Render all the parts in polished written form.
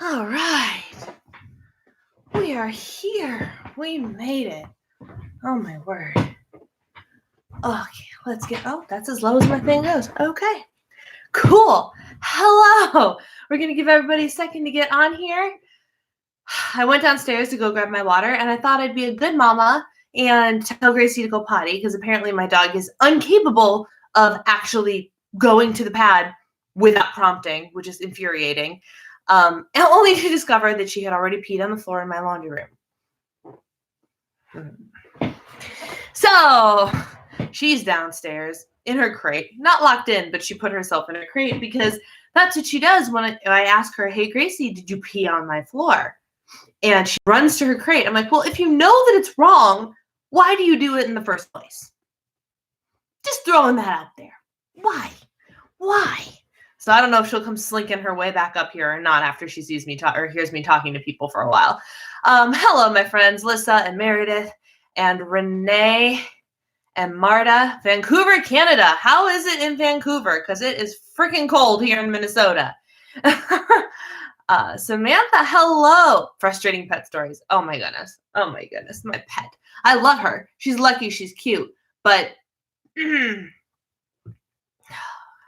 All right. We are here. We made it. Oh, my word. Okay, let's get... Oh, that's as low as my thing goes. Okay. Cool. Hello. We're going to give everybody a second to get on here. I went downstairs to go grab my water, and I thought I'd be a good mama and tell Gracie to go potty, because apparently my dog is incapable of actually going to the pad without prompting, which is infuriating. And only to discover that she had already peed on the floor in my laundry room. So she's downstairs in her crate, not locked in, but she put herself in her crate because that's what she does when I ask her, hey, Gracie, did you pee on my floor? And she runs to her crate. I'm like, well, if you know that it's wrong, why do you do it in the first place? Just throwing that out there. Why? So I don't know if she'll come slinking her way back up here or not after she sees me or hears me talking to people for a while. Hello, my friends, Lissa and Meredith and Renee and Marta. Vancouver, Canada. How is it in Vancouver? Because it is freaking cold here in Minnesota. Samantha, hello. Frustrating pet stories. Oh my goodness. My pet. I love her. She's lucky. She's cute. But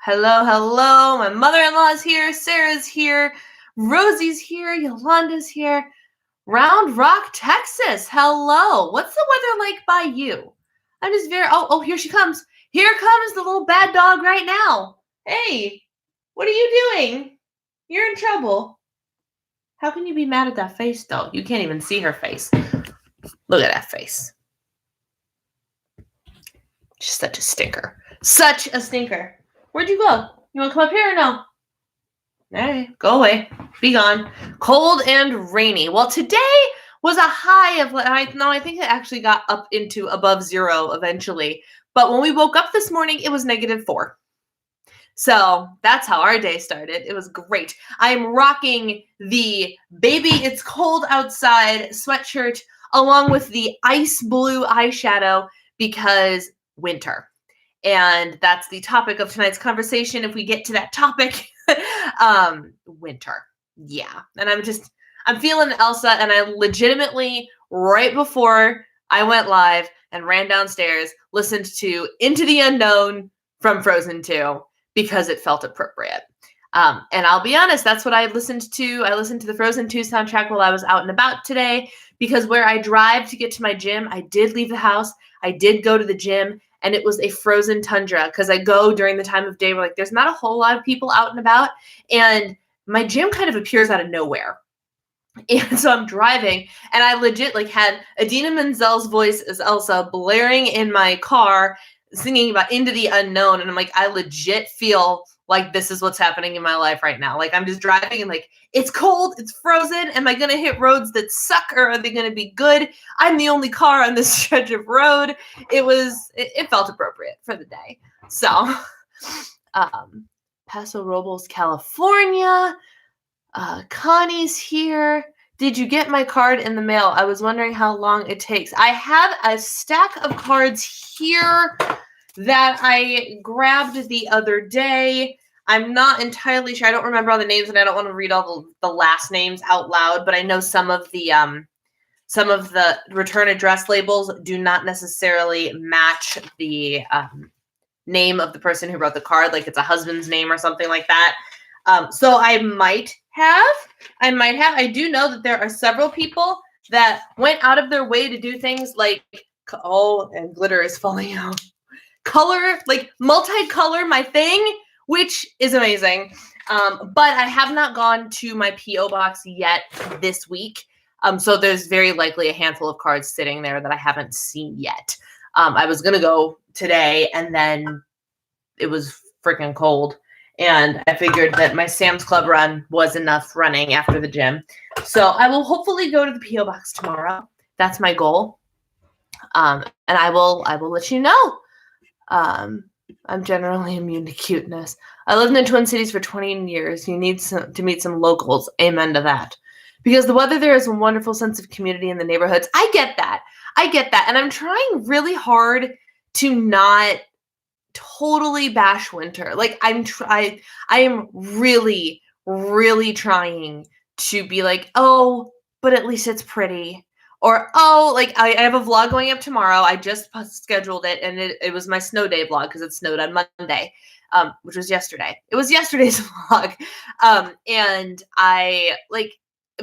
hello. My mother-in-law's here. Sarah's here. Rosie's here. Yolanda's here. Round Rock, Texas. Hello. What's the weather like by you? I'm just very... Oh, here she comes. Here comes the little bad dog right now. Hey, what are you doing? You're in trouble. How can you be mad at that face, though? You can't even see her face. Look at that face. She's such a stinker. Such a stinker. Where'd you go? You want to come up here or no? All right, go away. Be gone. Cold and rainy. Well, today was a high of... I think it actually got up into above zero eventually. But when we woke up this morning, it was -4. So that's how our day started. It was great. I am rocking the Baby It's Cold Outside sweatshirt along with the ice blue eyeshadow because winter. And that's the topic of tonight's conversation. If we get to that topic, winter. Yeah. And I'm feeling Elsa, and I legitimately, right before I went live and ran downstairs, listened to Into the Unknown from Frozen 2. Because it felt appropriate. And I'll be honest, that's what I listened to. I listened to the Frozen 2 soundtrack while I was out and about today, because where I drive to get to my gym, I did leave the house. I did go to the gym, and it was a frozen tundra, because I go during the time of day where there's not a whole lot of people out and about, and my gym kind of appears out of nowhere. And so I'm driving, and I legit had Idina Menzel's voice as Elsa blaring in my car, singing about Into the Unknown, and I'm I legit feel like this is what's happening in my life right now. I'm just driving and it's cold, it's frozen. Am I gonna hit roads that suck, or are they gonna be good? I'm the only car on this stretch of road. It felt appropriate for the day. So, Paso Robles, California. Connie's here. Did you get my card in the mail? I was wondering how long it takes. I have a stack of cards here that I grabbed the other day. I'm not entirely sure. I don't remember all the names, and I don't want to read all the last names out loud, but I know some of the return address labels do not necessarily match the name of the person who wrote the card. It's a husband's name or something like that. So I might have. I do know that there are several people that went out of their way to do things and glitter is falling out. Color, multicolor my thing, which is amazing. But I have not gone to my P.O. box yet this week. So there's very likely a handful of cards sitting there that I haven't seen yet. I was going to go today, and then it was freaking cold. And I figured that my Sam's Club run was enough running after the gym. So I will hopefully go to the P.O. box tomorrow. That's my goal. And I will let you know. I'm generally immune to cuteness. I lived in Twin Cities for 20 years. You need to meet some locals. Amen to that. Because the weather there is a wonderful sense of community in the neighborhoods. I get that. And I'm trying really hard to not totally bash winter. I am really, really trying to be like, oh, but at least it's pretty. Or, oh, like I have a vlog going up tomorrow. I just scheduled it, and it was my snow day vlog because it snowed on Monday, which was yesterday. It was yesterday's vlog. And I, like,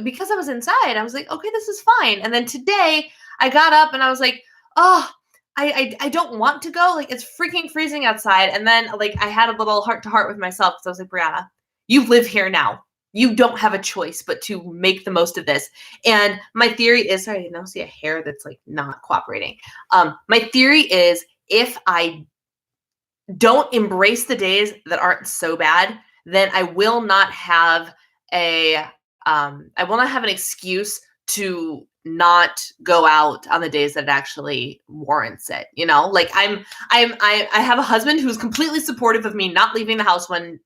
because I was inside, I was like, okay, this is fine. And then today I got up and I was like, oh, I don't want to go. Like, it's freaking freezing outside. And then, like, I had a little heart to heart with myself because I was like, Brianna, you live here now. You don't have a choice but to make the most of this. And my theory is, sorry, I now see a hair that's like not cooperating. My theory is if I don't embrace the days that aren't so bad, then I will not have I will not have an excuse to not go out on the days that it actually warrants it. You know, like I have a husband who's completely supportive of me not leaving the house when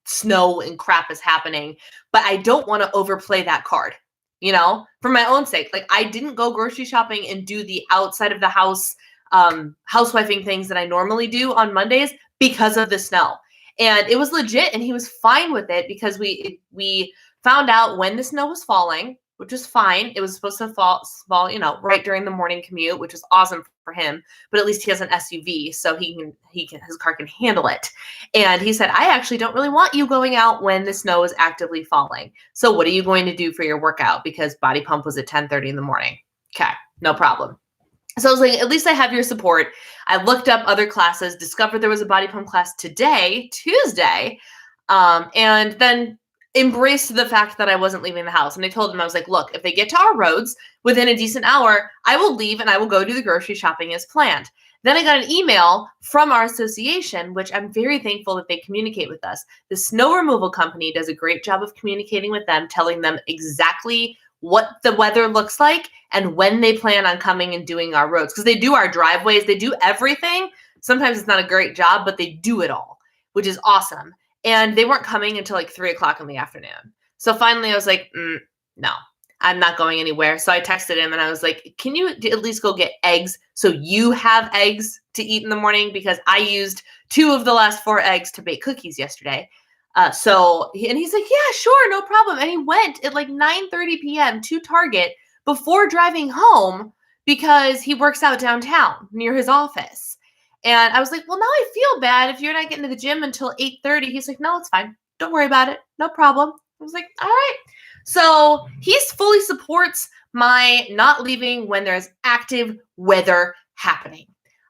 snow and crap is happening, but I don't want to overplay that card, you know, for my own sake. Like, I didn't go grocery shopping and do the outside of the house housewifing things that I normally do on Mondays because of the snow. And it was legit, and he was fine with it because we found out when the snow was falling, which was fine. It was supposed to fall, you know, right during the morning commute, which was awesome for him. But at least he has an SUV, so his car can handle it. And he said, I actually don't really want you going out when the snow is actively falling. So what are you going to do for your workout? Because body pump was at 10:30 in the morning. Okay, no problem. So I was like, at least I have your support. I looked up other classes, discovered there was a body pump class today, Tuesday, and then embraced the fact that I wasn't leaving the house. And I told him, I was like, look, if they get to our roads within a decent hour, I will leave and I will go do the grocery shopping as planned. Then I got an email from our association, which I'm very thankful that they communicate with us. The snow removal company does a great job of communicating with them, telling them exactly what the weather looks like and when they plan on coming and doing our roads. Because they do our driveways, they do everything. Sometimes it's not a great job, but they do it all, which is awesome. And they weren't coming until like 3:00 in the afternoon. So finally I was like, no, I'm not going anywhere. So I texted him and I was like, can you at least go get eggs so you have eggs to eat in the morning? Because I used 2 of the last 4 eggs to bake cookies yesterday. And he's like, yeah, sure, no problem. And he went at like 9:30 p.m. to Target before driving home because he works out downtown near his office. And I was like, well, now I feel bad if you're not getting to the gym until 8:30. He's like, no, it's fine. Don't worry about it. No problem. I was like, all right. So he fully supports my not leaving when there's active weather happening.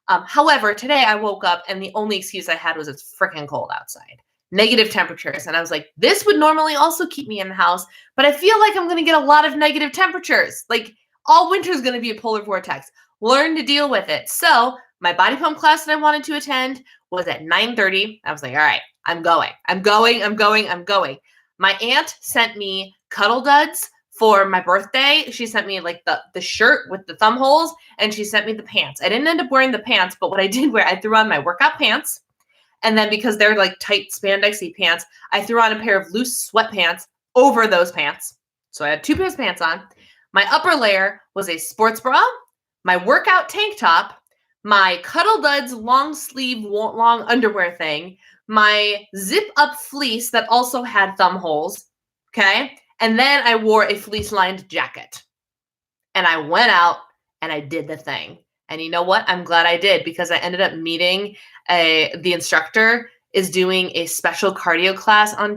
However, today I woke up and the only excuse I had was it's freaking cold outside. Negative temperatures. And I was like, this would normally also keep me in the house, but I feel like I'm going to get a lot of negative temperatures. Like, all winter is going to be a polar vortex. Learn to deal with it. So my body pump class that I wanted to attend was at 9:30. I was like, all right, I'm going. My aunt sent me cuddle duds for my birthday. She sent me like the shirt with the thumb holes, and she sent me the pants. I didn't end up wearing the pants, but what I did wear, I threw on my workout pants. And then because they're like tight spandexy pants, I threw on a pair of loose sweatpants over those pants. So I had 2 pairs of pants on. My upper layer was a sports bra, my workout tank top, my Cuddle Duds long sleeve, long underwear thing, my zip up fleece that also had thumb holes. Okay. And then I wore a fleece lined jacket. And I went out and I did the thing. And you know what? I'm glad I did because I ended up meeting the instructor is doing a special cardio class on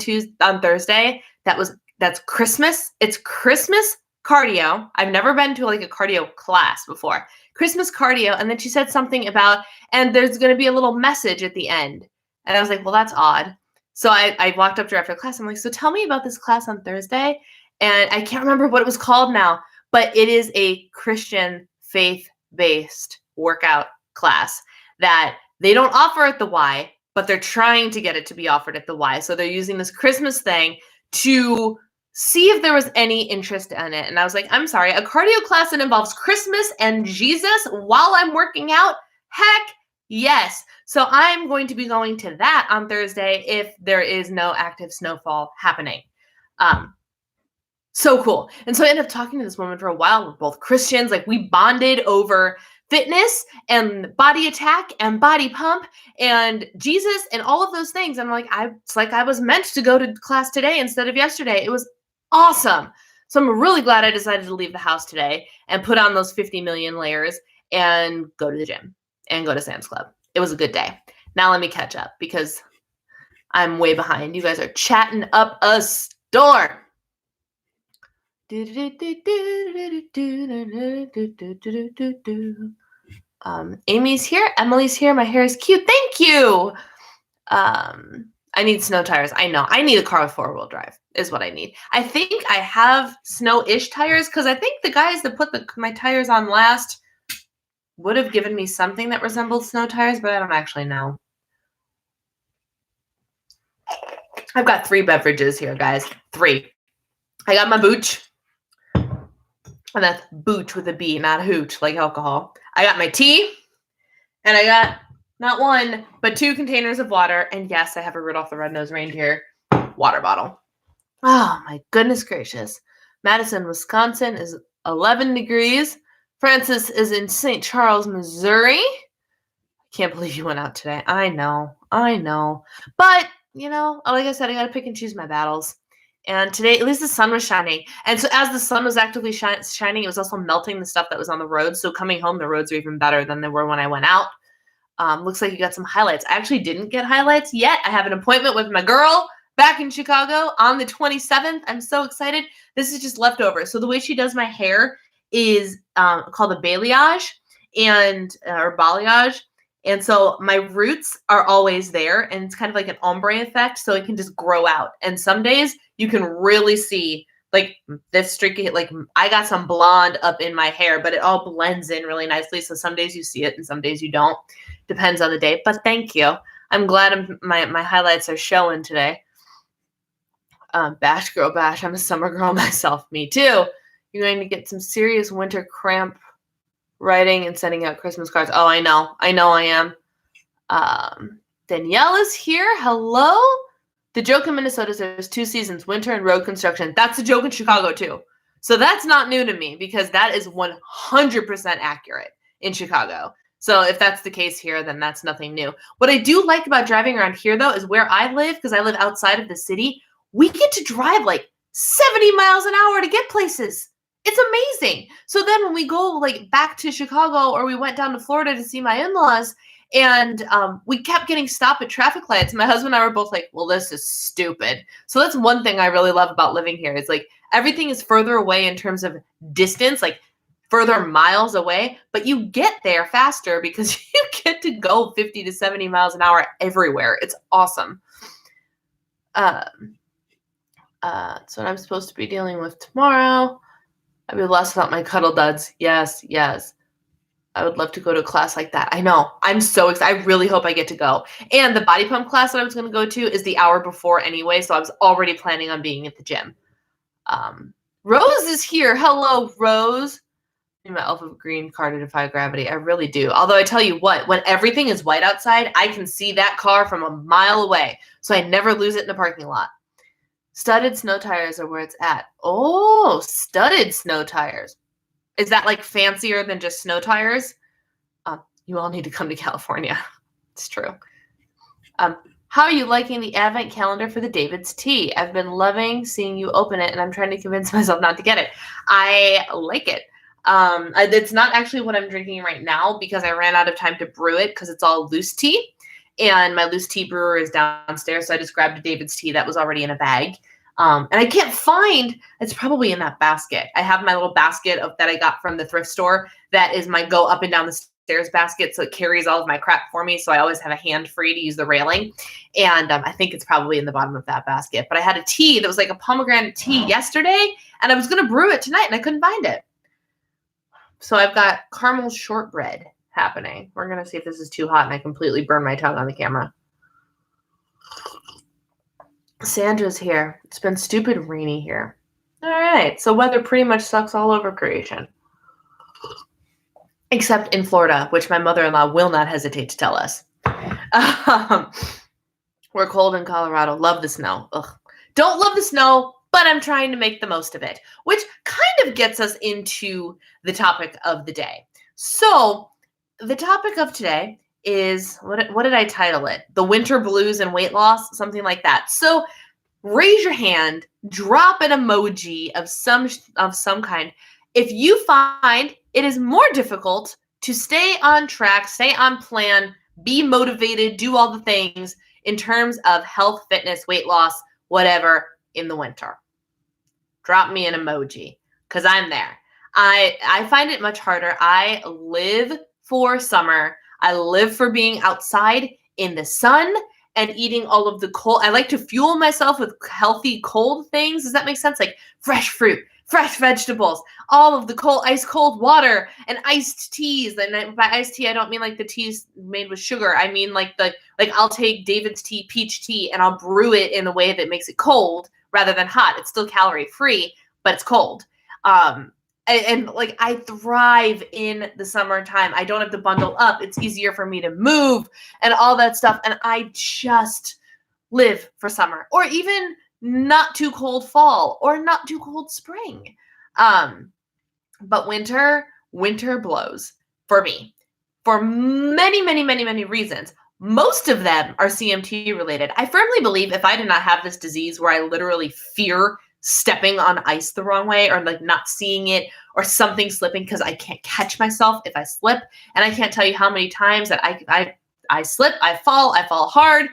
Thursday. That's Christmas. It's Christmas cardio. I've never been to like a cardio class before. Christmas cardio. And then she said something about, and there's going to be a little message at the end. And I was like, well, that's odd. So I walked up to her after class. I'm like, so tell me about this class on Thursday. And I can't remember what it was called now, but it is a Christian faith-based workout class that they don't offer at the Y, but they're trying to get it to be offered at the Y. So they're using this Christmas thing to see if there was any interest in it. And I was like, I'm sorry, a cardio class that involves Christmas and Jesus while I'm working out? Heck yes. So I'm going to be going to that on Thursday if there is no active snowfall happening. So cool. And so I ended up talking to this woman for a while. We're both Christians. Like, we bonded over fitness and body attack and body pump and Jesus and all of those things. I'm like, it's like I was meant to go to class today instead of yesterday. It was Awesome. So I'm really glad I decided to leave the house today and put on those 50 million layers and go to the gym and go to Sam's Club. It was a good day. Now let me catch up because I'm way behind. You guys are chatting up a storm. Amy's here. Emily's here. My hair is cute. Thank you. I need snow tires. I know. I need a car with 4-wheel drive is what I need. I think I have snow-ish tires because I think the guys that put my tires on last would have given me something that resembled snow tires, but I don't actually know. I've got 3 beverages here, guys. 3. I got my booch. And that's booch with a B, not hooch like alcohol. I got my tea. And I got not 1, but 2 containers of water. And yes, I have a Rudolph the Red-Nosed Reindeer water bottle. Oh, my goodness gracious. Madison, Wisconsin is 11 degrees. Francis is in St. Charles, Missouri. Can't believe you went out today. I know. But, like I said, I got to pick and choose my battles. And today, at least the sun was shining. And so as the sun was actively shining, it was also melting the stuff that was on the road. So coming home, the roads are even better than they were when I went out. Looks like you got some highlights. I actually didn't get highlights yet. I have an appointment with my girl back in Chicago on the 27th. I'm so excited. This is just leftover. So the way she does my hair is called a balayage or balayage. And so my roots are always there, and it's kind of like an ombre effect, so it can just grow out. And some days you can really see like this streaky, like I got some blonde up in my hair, but it all blends in really nicely. So some days you see it and some days you don't. Depends on the day. But thank you. I'm glad my highlights are showing today. Bash girl bash. I'm a summer girl myself. Me too. You're going to get some serious winter cramp writing and sending out Christmas cards. Oh, I know I am. Danielle is here. Hello. The joke in Minnesota is there's 2 seasons, winter and road construction. That's a joke in Chicago too. So that's not new to me because that is 100% accurate in Chicago. So if that's the case here, then that's nothing new. What I do like about driving around here though is where I live, because I live outside of the city, we get to drive like 70 miles an hour to get places. It's amazing. So then when we go like back to Chicago or we went down to Florida to see my in-laws and we kept getting stopped at traffic lights, my husband and I were both like, well, this is stupid. So that's one thing I really love about living here is like everything is further away in terms of distance, like further miles away, but you get there faster because you get to go 50 to 70 miles an hour everywhere. It's awesome. That's what I'm supposed to be dealing with tomorrow. I'd be less about my cuddle duds. Yes. I would love to go to a class like that. I know. I'm so excited. I really hope I get to go. And the body pump class that I was going to go to is the hour before anyway, so I was already planning on being at the gym. Rose is here. Hello, Rose. My elf of green car to defy gravity. I really do. Although I tell you what, when everything is white outside, I can see that car from a mile away, so I never lose it in a parking lot. Studded snow tires are where it's at. Oh, studded snow tires. Is that like fancier than just snow tires? You all need to come to California. It's true. How are you liking the advent calendar for the David's Tea? I've been loving seeing you open it, and I'm trying to convince myself not to get it. I like it. It's not actually what I'm drinking right now because I ran out of time to brew it because it's all loose tea. And my loose tea brewer is downstairs, so I just grabbed a David's Tea that was already in a bag. And I can't find, it's probably in that basket. I have my little basket that I got from the thrift store that is my go up and down the stairs basket, so it carries all of my crap for me, so I always have a hand free to use the railing. And I think it's probably in the bottom of that basket. But I had a tea that was like a pomegranate tea yesterday, and I was going to brew it tonight, and I couldn't find it. So I've got caramel shortbread happening. We're going to see if this is too hot and I completely burn my tongue on the camera. Sandra's here. It's been stupid rainy here. All right. So weather pretty much sucks all over creation. Except in Florida, which my mother-in-law will not hesitate to tell us. We're cold in Colorado. Love the snow. Ugh. Don't love the snow, but I'm trying to make the most of it, which kind of gets us into the topic of the day. So the topic of today is, what did I title it? The winter blues and weight loss, something like that. So raise your hand, drop an emoji of some kind if you find it is more difficult to stay on track, stay on plan, be motivated, do all the things in terms of health, fitness, weight loss, whatever in the winter. Drop me an emoji because I'm there. I find it much harder. I live for summer. I live for being outside in the sun and eating all of the cold. I like to fuel myself with healthy cold things. Does that make sense? Like fresh fruit, fresh vegetables, all of the cold, ice cold water and iced teas. And by iced tea, I don't mean like the teas made with sugar. I mean like I'll take David's tea, peach tea, and I'll brew it in a way that makes it cold rather than hot. It's still calorie free, but it's cold. And like I thrive in the summertime. I don't have to bundle up. It's easier for me to move and all that stuff. And I just live for summer, or even not too cold fall or not too cold spring. But winter blows for me for many reasons. Most of them are CMT related. I firmly believe if I did not have this disease where I literally fear stepping on ice the wrong way or like not seeing it or something slipping because I can't catch myself if I slip. And I can't tell you how many times that I slip, I fall hard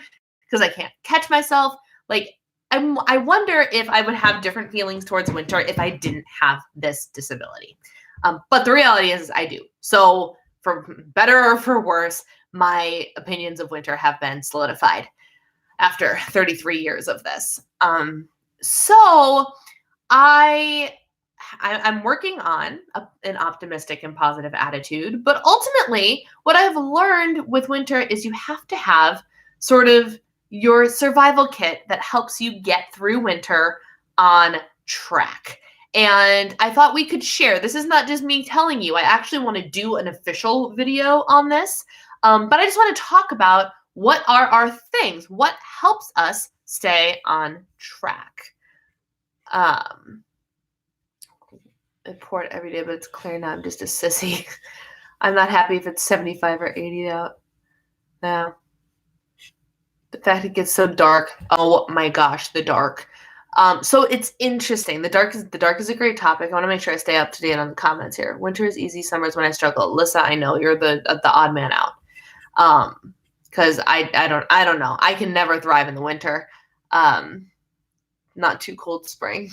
because I can't catch myself. Like I wonder if I would have different feelings towards winter if I didn't have this disability. But the reality is I do. So for better or for worse, my opinions of winter have been solidified after 33 years of this. So I'm working on an optimistic and positive attitude, but ultimately what I've learned with winter is you have to have sort of your survival kit that helps you get through winter on track. And I thought we could share. This is not just me telling you. I actually want to do an official video on this, but I just want to talk about what are our things, what helps us stay on track. I pour it every day, but it's clear now. I'm just a sissy. I'm not happy if it's 75 or 80 out. No. The fact it gets so dark. Oh my gosh, the dark. So it's interesting. The dark is a great topic. I want to make sure I stay up to date on the comments here. Winter is easy, summer is when I struggle. Lissa, I know you're the odd man out. Because I don't know. I can never thrive in the winter. Not too cold spring.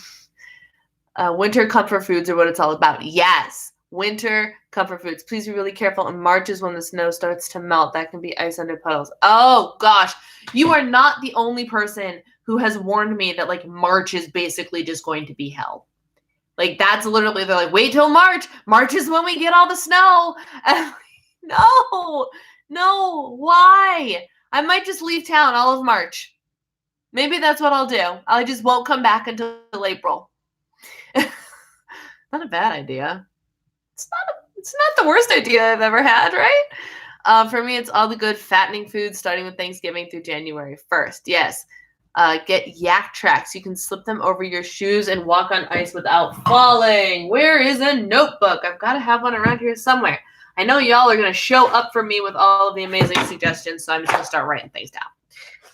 Winter comfort foods are what it's all about. Yes, winter comfort foods. Please be really careful. In March is when the snow starts to melt. That can be ice under puddles. Oh gosh, you are not the only person who has warned me that like March is basically just going to be hell. Like that's literally, they're like, wait till March. March is when we get all the snow. And I'm like, no, why? I might just leave town all of March. Maybe that's what I'll do. I just won't come back until April. Not a bad idea. It's not the worst idea I've ever had, right? For me, it's all the good fattening foods starting with Thanksgiving through January 1st. Yes. Get yak tracks. You can slip them over your shoes and walk on ice without falling. Where is a notebook? I've got to have one around here somewhere. I know y'all are going to show up for me with all of the amazing suggestions, so I'm just going to start writing things down.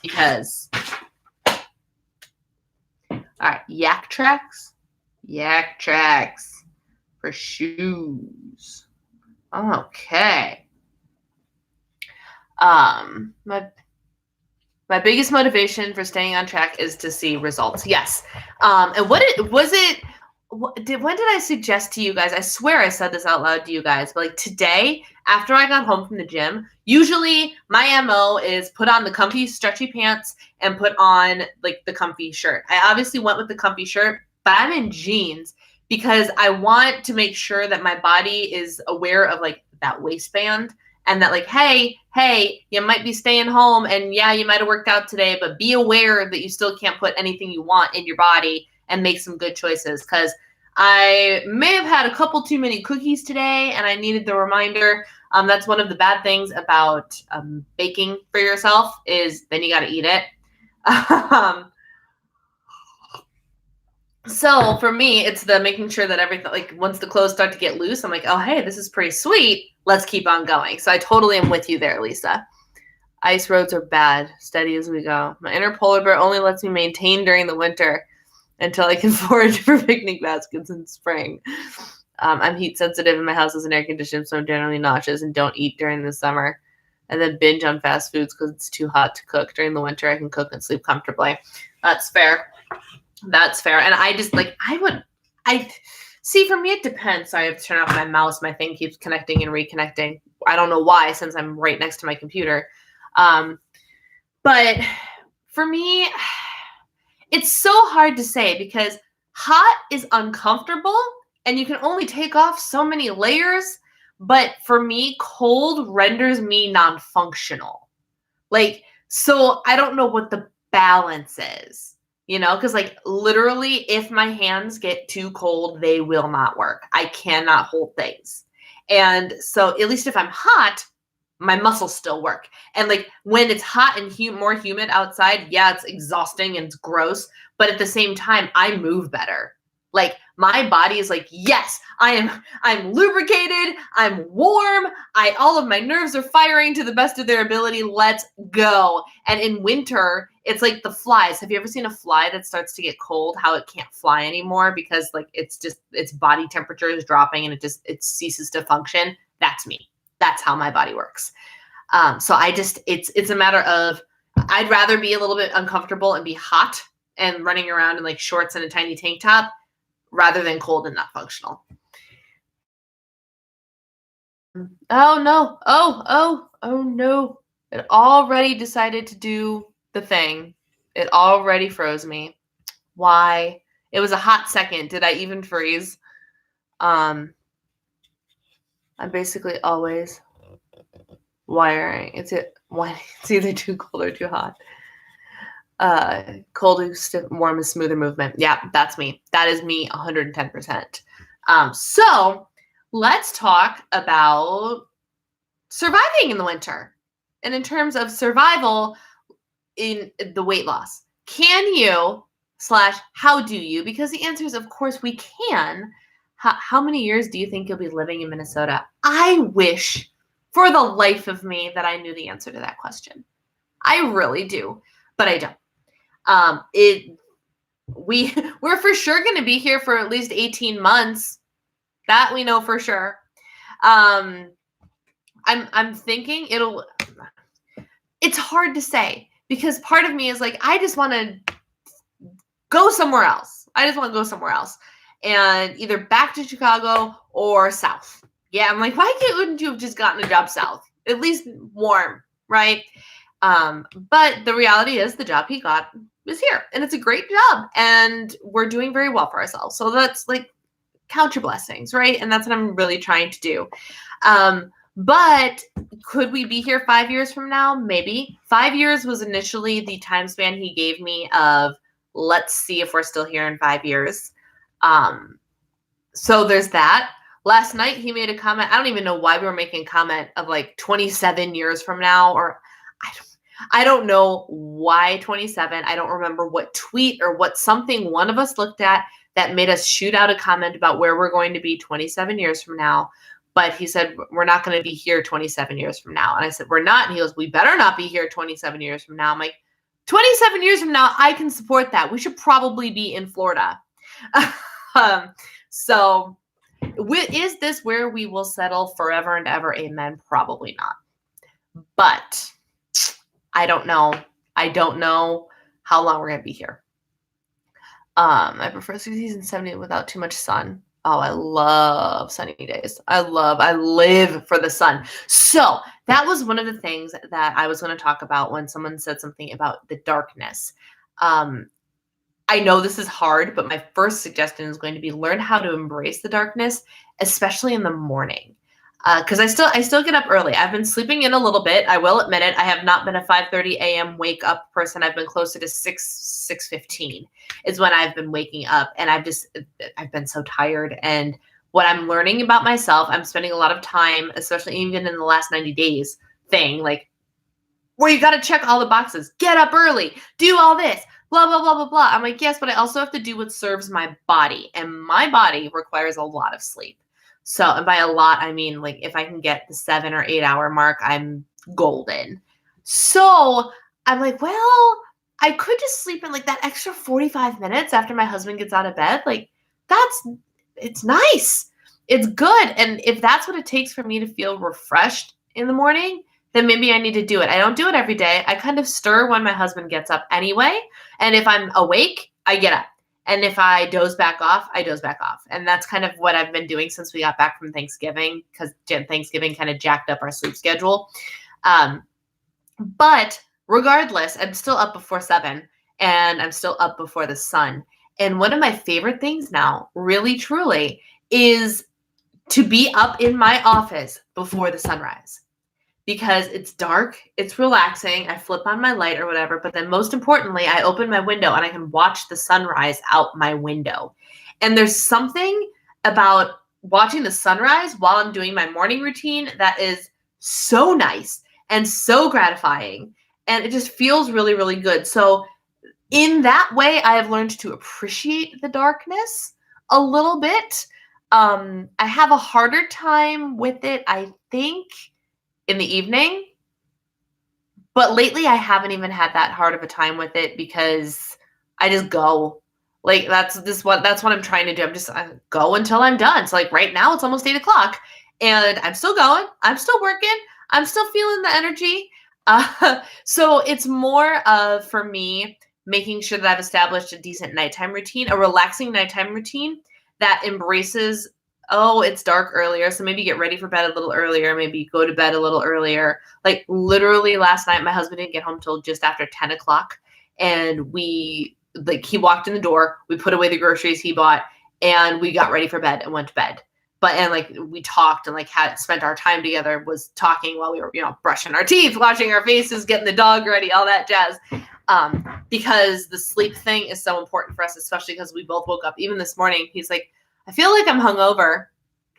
Because, all right, yak tracks. Yak tracks for shoes. Okay. My biggest motivation for staying on track is to see results. Yes. And when did I suggest to you guys? I swear I said this out loud to you guys, but like today, after I got home from the gym, usually my MO is put on the comfy, stretchy pants and put on like the comfy shirt. I obviously went with the comfy shirt, but I'm in jeans because I want to make sure that my body is aware of like that waistband and that like, hey, you might be staying home and yeah, you might have worked out today, but be aware that you still can't put anything you want in your body and make some good choices. Because I may have had a couple too many cookies today and I needed the reminder. That's one of the bad things about baking for yourself is then you got to eat it. So for me, it's the making sure that everything, like once the clothes start to get loose, I'm like, oh, hey, this is pretty sweet. Let's keep on going. So I totally am with you there, Lisa. Ice roads are bad. Steady as we go. My inner polar bear only lets me maintain during the winter until I can forage for picnic baskets in spring. I'm heat sensitive and my house isn't air conditioned, so I'm generally nauseous and don't eat during the summer. And then binge on fast foods because it's too hot to cook. During the winter, I can cook and sleep comfortably. That's fair. That's fair. And I just see, for me, it depends. Sorry, I have to turn off my mouse. My thing keeps connecting and reconnecting. I don't know why, since I'm right next to my computer. But for me, it's so hard to say because hot is uncomfortable and you can only take off so many layers. But for me, cold renders me non-functional. So I don't know what the balance is, because literally if my hands get too cold, they will not work. I cannot hold things. And so at least if I'm hot, my muscles still work. And when it's hot and more humid outside, yeah, it's exhausting and it's gross. But at the same time, I move better. My body is yes, I'm lubricated, I'm warm, all of my nerves are firing to the best of their ability. Let's go. And in winter, it's like the flies. Have you ever seen a fly that starts to get cold, how it can't fly anymore because its body temperature is dropping and it ceases to function? That's me. That's how my body works. So it's a matter of, I'd rather be a little bit uncomfortable and be hot and running around in shorts and a tiny tank top rather than cold and not functional. Oh no. Oh no. It already decided to do the thing. It already froze me. Why? It was a hot second. Did I even freeze? I'm basically always wiring. It's either too cold or too hot. Cold, stiff, warm, is smoother movement. Yeah, that's me. That is me 110%. So let's talk about surviving in the winter. And in terms of survival in the weight loss, can you / how do you? Because the answer is, of course, we can. How many years do you think you'll be living in Minnesota? I wish for the life of me that I knew the answer to that question. I really do, but I don't. We're for sure going to be here for at least 18 months. That we know for sure. I'm thinking it's hard to say because part of me is I just want to go somewhere else. And either back to Chicago or south. Yeah, I'm why wouldn't you have just gotten a job south? At least warm, right? But the reality is the job he got is here and it's a great job and we're doing very well for ourselves. So that's count your blessings, right? And that's what I'm really trying to do. But could we be here 5 years from now? Maybe. 5 years was initially the time span he gave me of let's see if we're still here in 5 years. So there's that. Last night he made a comment. I don't even know why we were making a comment of 27 years from now, or I don't know why 27. I don't remember what tweet or what something one of us looked at that made us shoot out a comment about where we're going to be 27 years from now. But he said, we're not going to be here 27 years from now. And I said, we're not. And he goes, we better not be here 27 years from now. I'm 27 years from now, I can support that. We should probably be in Florida. So is this where we will settle forever and ever? Amen. Probably not. But I don't know. I don't know how long we're going to be here. I prefer 60s and 70s without too much sun. Oh, I love sunny days. I live for the sun. So that was one of the things that I was going to talk about when someone said something about the darkness. I know this is hard, but my first suggestion is going to be learn how to embrace the darkness, especially in the morning. Because I still get up early. I've been sleeping in a little bit. I will admit it. I have not been a 5:30 a.m. wake up person. I've been closer to 6:15 is when I've been waking up. And I've been so tired. And what I'm learning about myself, I'm spending a lot of time, especially even in the last 90 days thing, where you got to check all the boxes, get up early, do all this, blah, blah, blah, blah, blah. I'm yes, but I also have to do what serves my body. And my body requires a lot of sleep. So, and by a lot, I mean, if I can get the 7 or 8 hour mark, I'm golden. So I'm like, well, I could just sleep in like that extra 45 minutes after my husband gets out of bed. Like it's nice. It's good. And if that's what it takes for me to feel refreshed in the morning, then maybe I need to do it. I don't do it every day. I kind of stir when my husband gets up anyway. And if I'm awake, I get up. And if I doze back off, I doze back off. And that's kind of what I've been doing since we got back from Thanksgiving, because Thanksgiving kind of jacked up our sleep schedule. But regardless, I'm still up before 7 and I'm still up before the sun. And one of my favorite things now, really truly, is to be up in my office before the sunrise, because it's dark, it's relaxing. I flip on my light or whatever, but then most importantly, I open my window and I can watch the sunrise out my window. And there's something about watching the sunrise while I'm doing my morning routine that is so nice and so gratifying. And it just feels really, really good. So in that way, I have learned to appreciate the darkness a little bit. I have a harder time with it, I think, in the evening. But lately, I haven't even had that hard of a time with it because I just go. Like, that's what I'm trying to do. I go until I'm done. So like right now, it's almost 8:00 and I'm still going. I'm still working. I'm still feeling the energy. So it's more of, for me, making sure that I've established a decent nighttime routine, a relaxing nighttime routine that embraces, oh, it's dark earlier, so maybe get ready for bed a little earlier, maybe go to bed a little earlier. Like literally last night, my husband didn't get home till just after 10:00, and he walked in the door, we put away the groceries he bought, and we got ready for bed and went to bed. We talked and had spent our time together, was talking while we were, brushing our teeth, washing our faces, getting the dog ready, all that jazz. Because the sleep thing is so important for us, especially because we both woke up. Even this morning, he's like, I feel like I'm hungover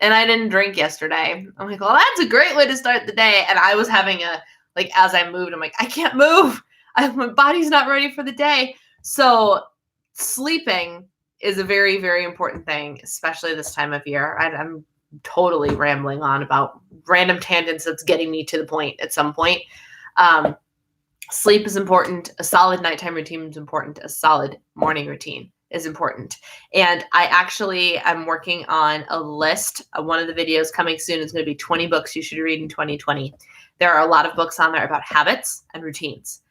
and I didn't drink yesterday. I'm like, well, that's a great way to start the day. And I was having as I moved, I'm like, I can't move. My body's not ready for the day. So sleeping is a very, very important thing, especially this time of year. I'm totally rambling on about random tangents that's getting me to the point at some point. Sleep is important. A solid nighttime routine is important. A solid morning routine is important. And I'm working on a list. One of the videos coming soon is going to be 20 books you should read in 2020. There are a lot of books on there about habits and routines.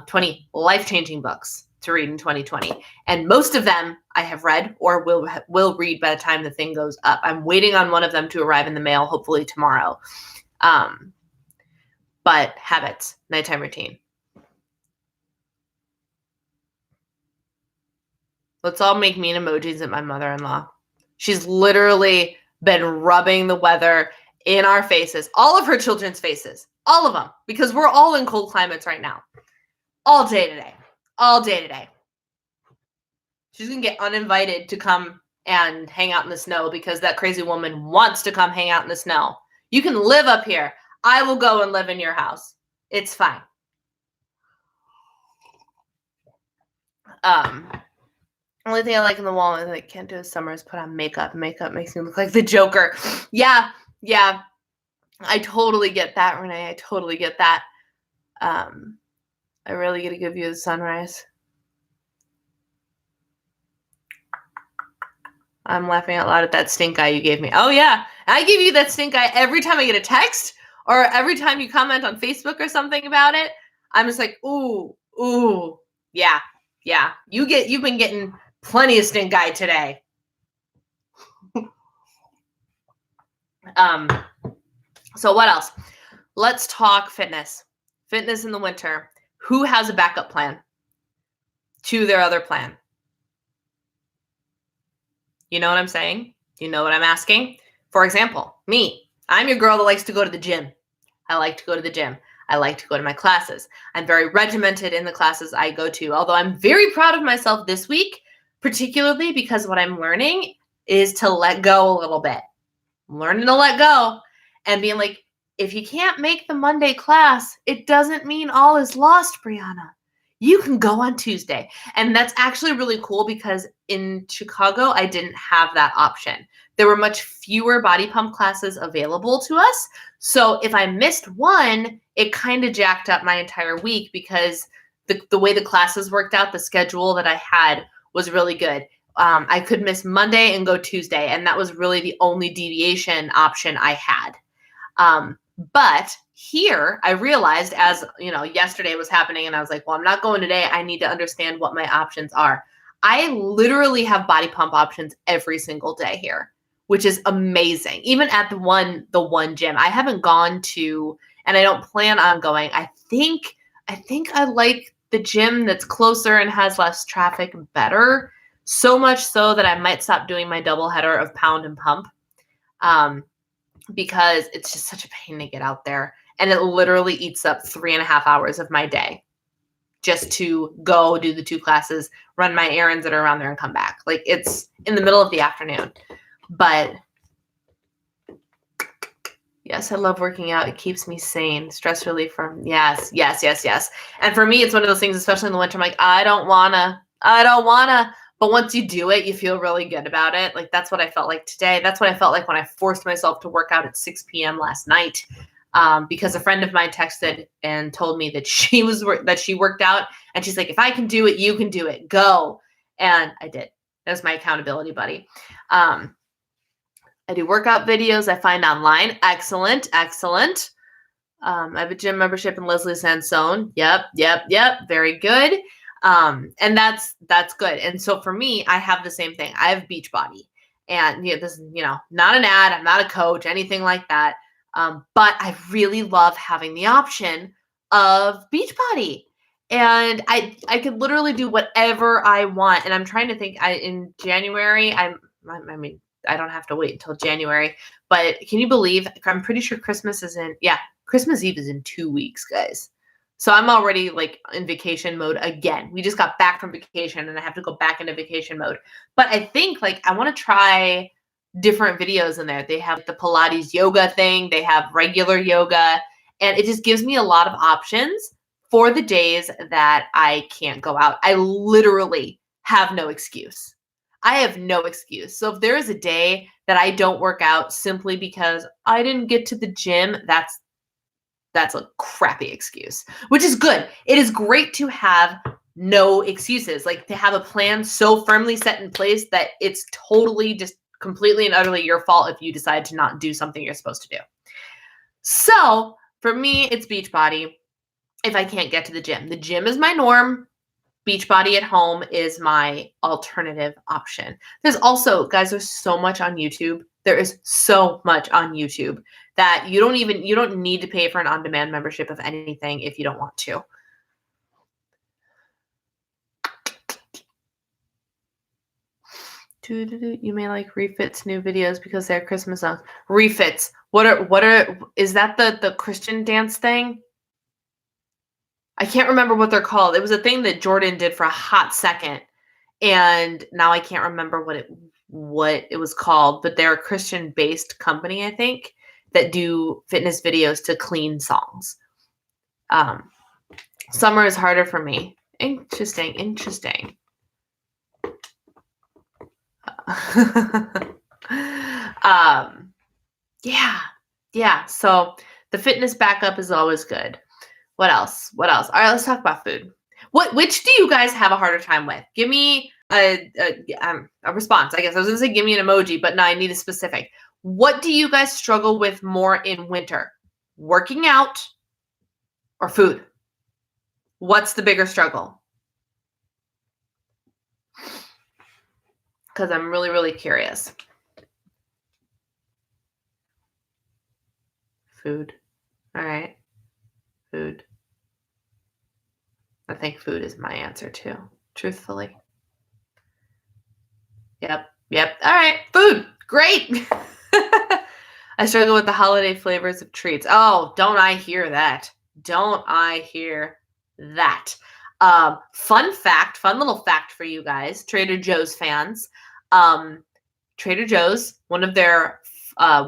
20 life-changing books to read in 2020. And most of them I have read or will read by the time the thing goes up. I'm waiting on one of them to arrive in the mail, hopefully tomorrow. But habits, nighttime routine. Let's all make mean emojis at my mother-in-law. She's literally been rubbing the weather in our faces, all of her children's faces, all of them, because we're all in cold climates right now. All day today. She's going to get uninvited to come and hang out in the snow because that crazy woman wants to come hang out in the snow. You can live up here. I will go and live in your house. It's fine. Only thing I like in the wall and I can't do this summer is put on makeup. Makeup makes me look like the Joker. Yeah. I totally get that, Renee. I totally get that. I really get to give you the sunrise. I'm laughing out loud at that stink eye you gave me. Oh, yeah. I give you that stink eye every time I get a text or every time you comment on Facebook or something about it. I'm just like, ooh, yeah. You've been getting plenty of stink eye today. So what else? Let's talk fitness. Fitness in the winter. Who has a backup plan to their other plan? You know what I'm saying? You know what I'm asking? For example, me. I'm your girl that likes to go to the gym. I like to go to the gym. I like to go to my classes. I'm very regimented in the classes I go to, although I'm very proud of myself this week, particularly because what I'm learning is to let go a little bit. I'm learning to let go and being like, if you can't make the Monday class, it doesn't mean all is lost, Brianna. You can go on Tuesday. And that's actually really cool because in Chicago, I didn't have that option. There were much fewer body pump classes available to us. So if I missed one, it kind of jacked up my entire week because the way the classes worked out, the schedule that I had was really good. I could miss Monday and go Tuesday, and that was really the only deviation option I had. But here I realized, as you know, yesterday was happening and I was like, well, I'm not going today. I need to understand what my options are. I literally have body pump options every single day here, which is amazing. Even at the one gym, I haven't gone to, and I don't plan on going. I think I like the gym that's closer and has less traffic better. So much so that I might stop doing my double header of pound and pump. Because it's just such a pain to get out there. And it literally eats up 3.5 hours of my day just to go do the 2 classes, run my errands that are around there and come back. Like, it's in the middle of the afternoon. But yes, I love working out. It keeps me sane. Stress relief from, yes. And for me, it's one of those things, especially in the winter, I'm like, I don't wanna. But once you do it, you feel really good about it. Like, that's what I felt like today. That's what I felt like when I forced myself to work out at 6 p.m. last night, because a friend of mine texted and told me that she worked out, and she's like, if I can do it, you can do it. Go. And I did. That was my accountability buddy. I do workout videos I find online. Excellent. I have a gym membership in Leslie Sansone. Yep. Very good. And that's good. And so for me, I have the same thing. I have Beachbody, and this is, not an ad. I'm not a coach, anything like that. But I really love having the option of Beachbody, and I could literally do whatever I want. And I'm trying to think, in January, I mean, I don't have to wait until January, but can you believe, I'm pretty sure Christmas Eve is in 2 weeks, guys. So I'm already like in vacation mode again. We just got back from vacation and I have to go back into vacation mode. But I think like I want to try different videos in there. They have the Pilates yoga thing. They have regular yoga. And it just gives me a lot of options for the days that I can't go out. I literally have no excuse. I have no excuse. So if there is a day that I don't work out simply because I didn't get to the gym, that's a crappy excuse, which is good. It is great to have no excuses, like to have a plan so firmly set in place that it's totally just completely and utterly your fault if you decide to not do something you're supposed to do. So for me, it's Beachbody if I can't get to the gym. The gym is my norm. Beachbody at home is my alternative option. There's also, guys, there's so much on YouTube. There is so much on YouTube that you don't need to pay for an on-demand membership of anything if you don't want to. You may like Refit's new videos because they're Christmas songs. Refits. Is that the Christian dance thing? I can't remember what they're called. It was a thing that Jordan did for a hot second, and now I can't remember what it was called, but they're a Christian-based company, I think, that do fitness videos to clean songs. Summer is harder for me. Interesting. Yeah. So the fitness backup is always good. What else? All right, let's talk about food. Which do you guys have a harder time with? Give me a response. I guess I was going to say give me an emoji, but no, I need a specific. What do you guys struggle with more in winter? Working out or food? What's the bigger struggle? Because I'm really, really curious. Food. All right. Food. I think food is my answer too, truthfully. Yep. All right. Food. Great. I struggle with the holiday flavors of treats. Oh, don't I hear that? Fun little fact for you guys, Trader Joe's fans. Trader Joe's, one of their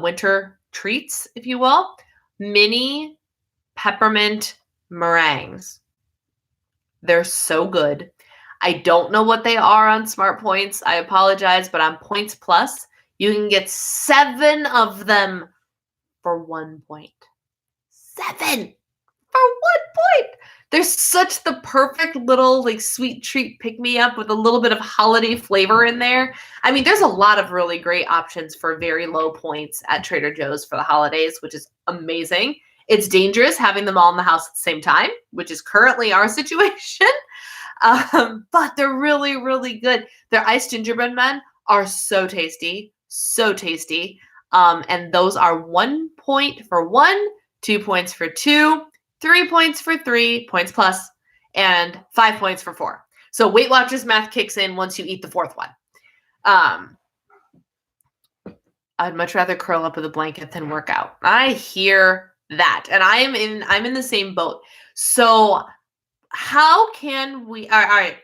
winter treats, if you will, mini peppermint meringues. They're so good. I don't know what they are on Smart Points. I apologize, but on Points Plus, you can get 7 of them for 1 point. 7 for 1 point. They're such the perfect little like sweet treat pick-me-up with a little bit of holiday flavor in there. I mean, there's a lot of really great options for very low points at Trader Joe's for the holidays, which is amazing. It's dangerous having them all in the house at the same time, which is currently our situation. But they're really, really good. Their iced gingerbread men are so tasty, so tasty. And those are 1 point for 1, 2 points for 2, 3 points for 3, points plus, and 5 points for 4. So Weight Watchers math kicks in once you eat the fourth one. I'd much rather curl up with a blanket than work out. I hear that. And I'm in the same boat. So how can we all right.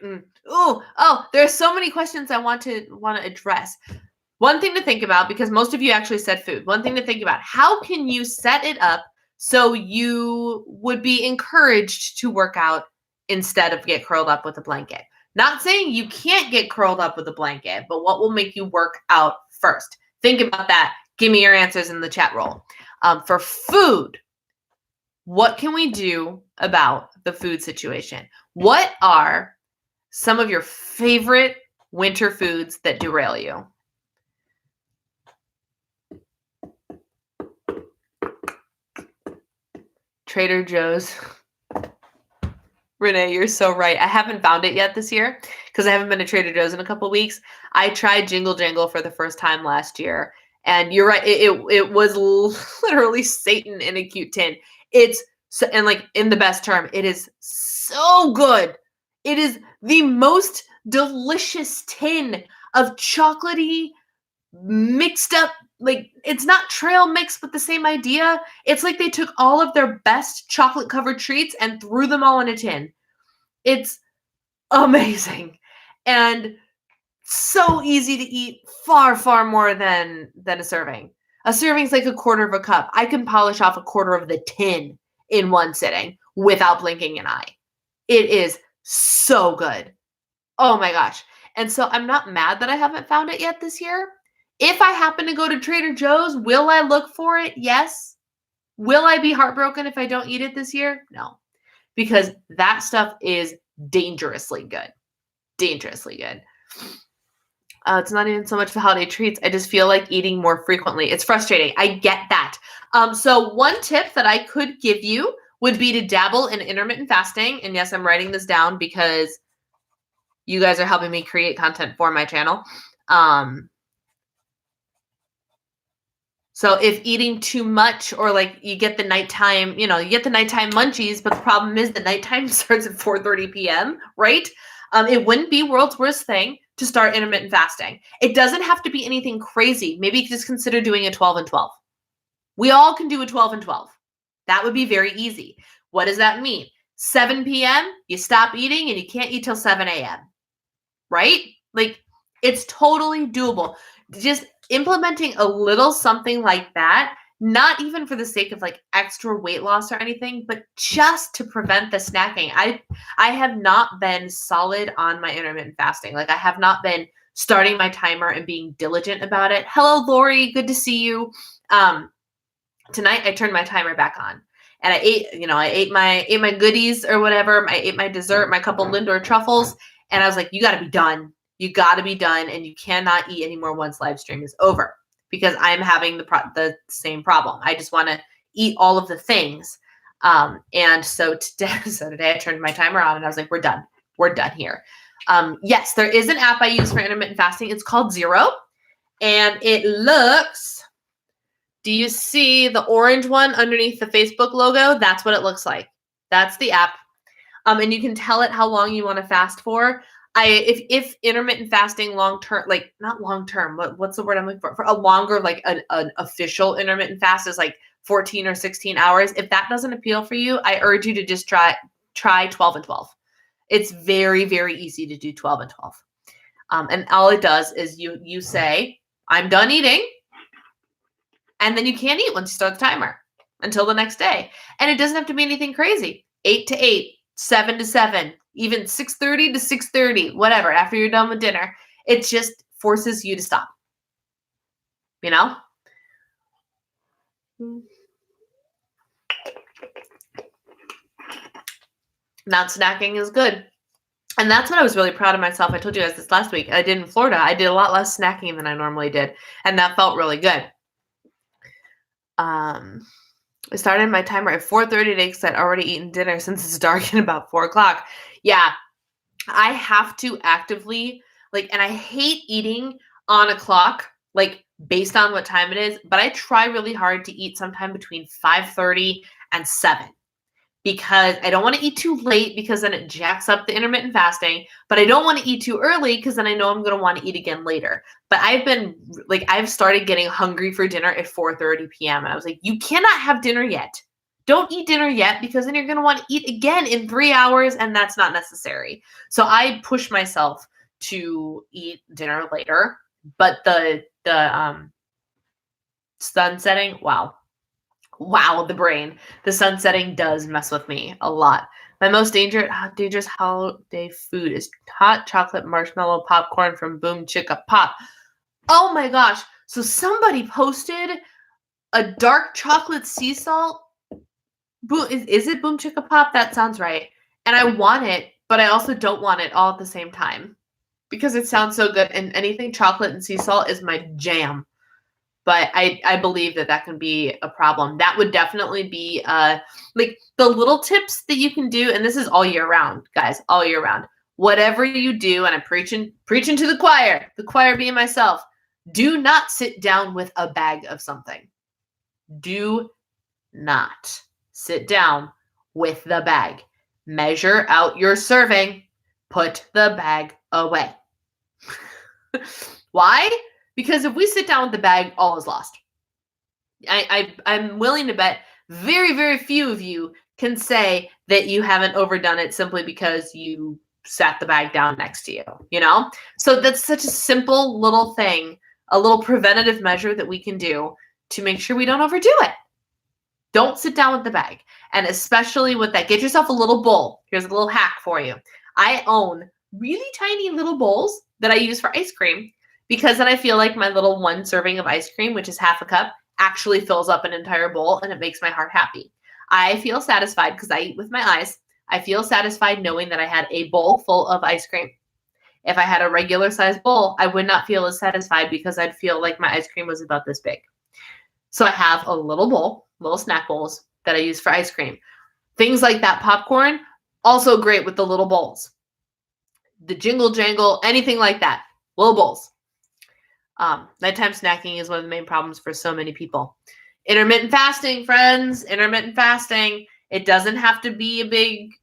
There's so many questions I want to address. One thing to think about, because most of you actually said food. One thing to think about, how can you set it up so you would be encouraged to work out instead of get curled up with a blanket? Not saying you can't get curled up with a blanket, but what will make you work out first? Think about that. Give me your answers in the chat roll. For food, what can we do about the food situation? What are some of your favorite winter foods that derail you? Trader Joe's. Renee, you're so right. I haven't found it yet this year because I haven't been to Trader Joe's in a couple weeks. I tried Jingle Jangle for the first time last year. And you're right. It was literally Satan in a cute tin. It's so, and like in the best term, it is so good. It is the most delicious tin of chocolatey mixed up, like it's not trail mix, but the same idea. It's like they took all of their best chocolate covered treats and threw them all in a tin. It's amazing and so easy to eat, far, far more than a serving. A serving is like a quarter of a cup. I can polish off a quarter of the tin in one sitting without blinking an eye. It is so good. Oh my gosh. And so I'm not mad that I haven't found it yet this year. If I happen to go to Trader Joe's, will I look for it? Yes. Will I be heartbroken if I don't eat it this year? No. Because that stuff is dangerously good. Dangerously good. It's not even so much the holiday treats. I just feel like eating more frequently. It's frustrating. I get that. So one tip that I could give you would be to dabble in intermittent fasting. And yes, I'm writing this down because you guys are helping me create content for my channel. So if eating too much or like you get the nighttime, you get the nighttime munchies, but the problem is the nighttime starts at 4:30 p.m., right? It wouldn't be world's worst thing to start intermittent fasting. It doesn't have to be anything crazy. Maybe just consider doing a 12 and 12. We all can do a 12 and 12. That would be very easy. What does that mean? 7 p.m., you stop eating and you can't eat till 7 a.m., right? Like it's totally doable. Just implementing a little something like that, not even for the sake of like extra weight loss or anything, but just to prevent the snacking. I have not been solid on my intermittent fasting. Like I have not been starting my timer and being diligent about it. Hello, Lori. Good to see you. Tonight I turned my timer back on. And I ate my goodies or whatever. I ate my dessert, my couple Lindor truffles, and I was like, you got to be done. You got to be done, and you cannot eat anymore once live stream is over because I'm having the same problem. I just want to eat all of the things. And so today I turned my timer on and I was like, we're done. We're done here. Yes, there is an app I use for intermittent fasting. It's called Zero, and it looks. Do you see the orange one underneath the Facebook logo? That's what it looks like. That's the app. And you can tell it how long you want to fast for. If intermittent fasting long-term, like not long-term, what's the word I'm looking for a longer, like an official intermittent fast is like 14 or 16 hours. If that doesn't appeal for you, I urge you to just try 12 and 12. It's very, very easy to do 12 and 12. And all it does is you say, I'm done eating. And then you can't eat once you start the timer until the next day. And it doesn't have to be anything crazy. 8 to 8, 7 to 7, even 6:30 to 6:30, whatever, after you're done with dinner. It just forces you to stop. You know? Not snacking is good. And that's what I was really proud of myself. I told you guys this last week. I did in Florida. I did a lot less snacking than I normally did. And that felt really good. I started my timer at 4:30 today because I'd already eaten dinner since it's dark at about 4 o'clock. Yeah, I have to actively, and I hate eating on a clock, based on what time it is, but I try really hard to eat sometime between 5:30 and 7 because I don't want to eat too late because then it jacks up the intermittent fasting, but I don't want to eat too early because then I know I'm going to want to eat again later. But I've started getting hungry for dinner at 4:30 p.m. and I was like, you cannot have dinner yet. Don't eat dinner yet because then you're going to want to eat again in 3 hours and that's not necessary. So I push myself to eat dinner later, but the sun setting, wow, the brain. The sun setting does mess with me a lot. My most dangerous holiday food is hot chocolate marshmallow popcorn from Boom Chicka Pop. Oh my gosh. So somebody posted a dark chocolate sea salt. Is it Boom Chicka Pop? That sounds right. And I want it, but I also don't want it all at the same time because it sounds so good. And anything chocolate and sea salt is my jam. But I believe that can be a problem. That would definitely be the little tips that you can do. And this is all year round, guys, all year round. Whatever you do, and I'm preaching to the choir being myself, do not sit down with a bag of something. Do not sit down with the bag. Measure out your serving. Put the bag away. Why? Because if we sit down with the bag, all is lost. I'm willing to bet very, very few of you can say that you haven't overdone it simply because you sat the bag down next to you, So that's such a simple little thing, a little preventative measure that we can do to make sure we don't overdo it. Don't sit down with the bag. And especially with that, get yourself a little bowl. Here's a little hack for you. I own really tiny little bowls that I use for ice cream because then I feel like my little one serving of ice cream, which is half a cup, actually fills up an entire bowl and it makes my heart happy. I feel satisfied because I eat with my eyes. I feel satisfied knowing that I had a bowl full of ice cream. If I had a regular size bowl, I would not feel as satisfied because I'd feel like my ice cream was about this big. So I have a little bowl, little snack bowls that I use for ice cream. Things like that popcorn, also great with the little bowls. The jingle jangle, anything like that, little bowls. Nighttime snacking is one of the main problems for so many people. Intermittent fasting, friends, intermittent fasting. It doesn't have to be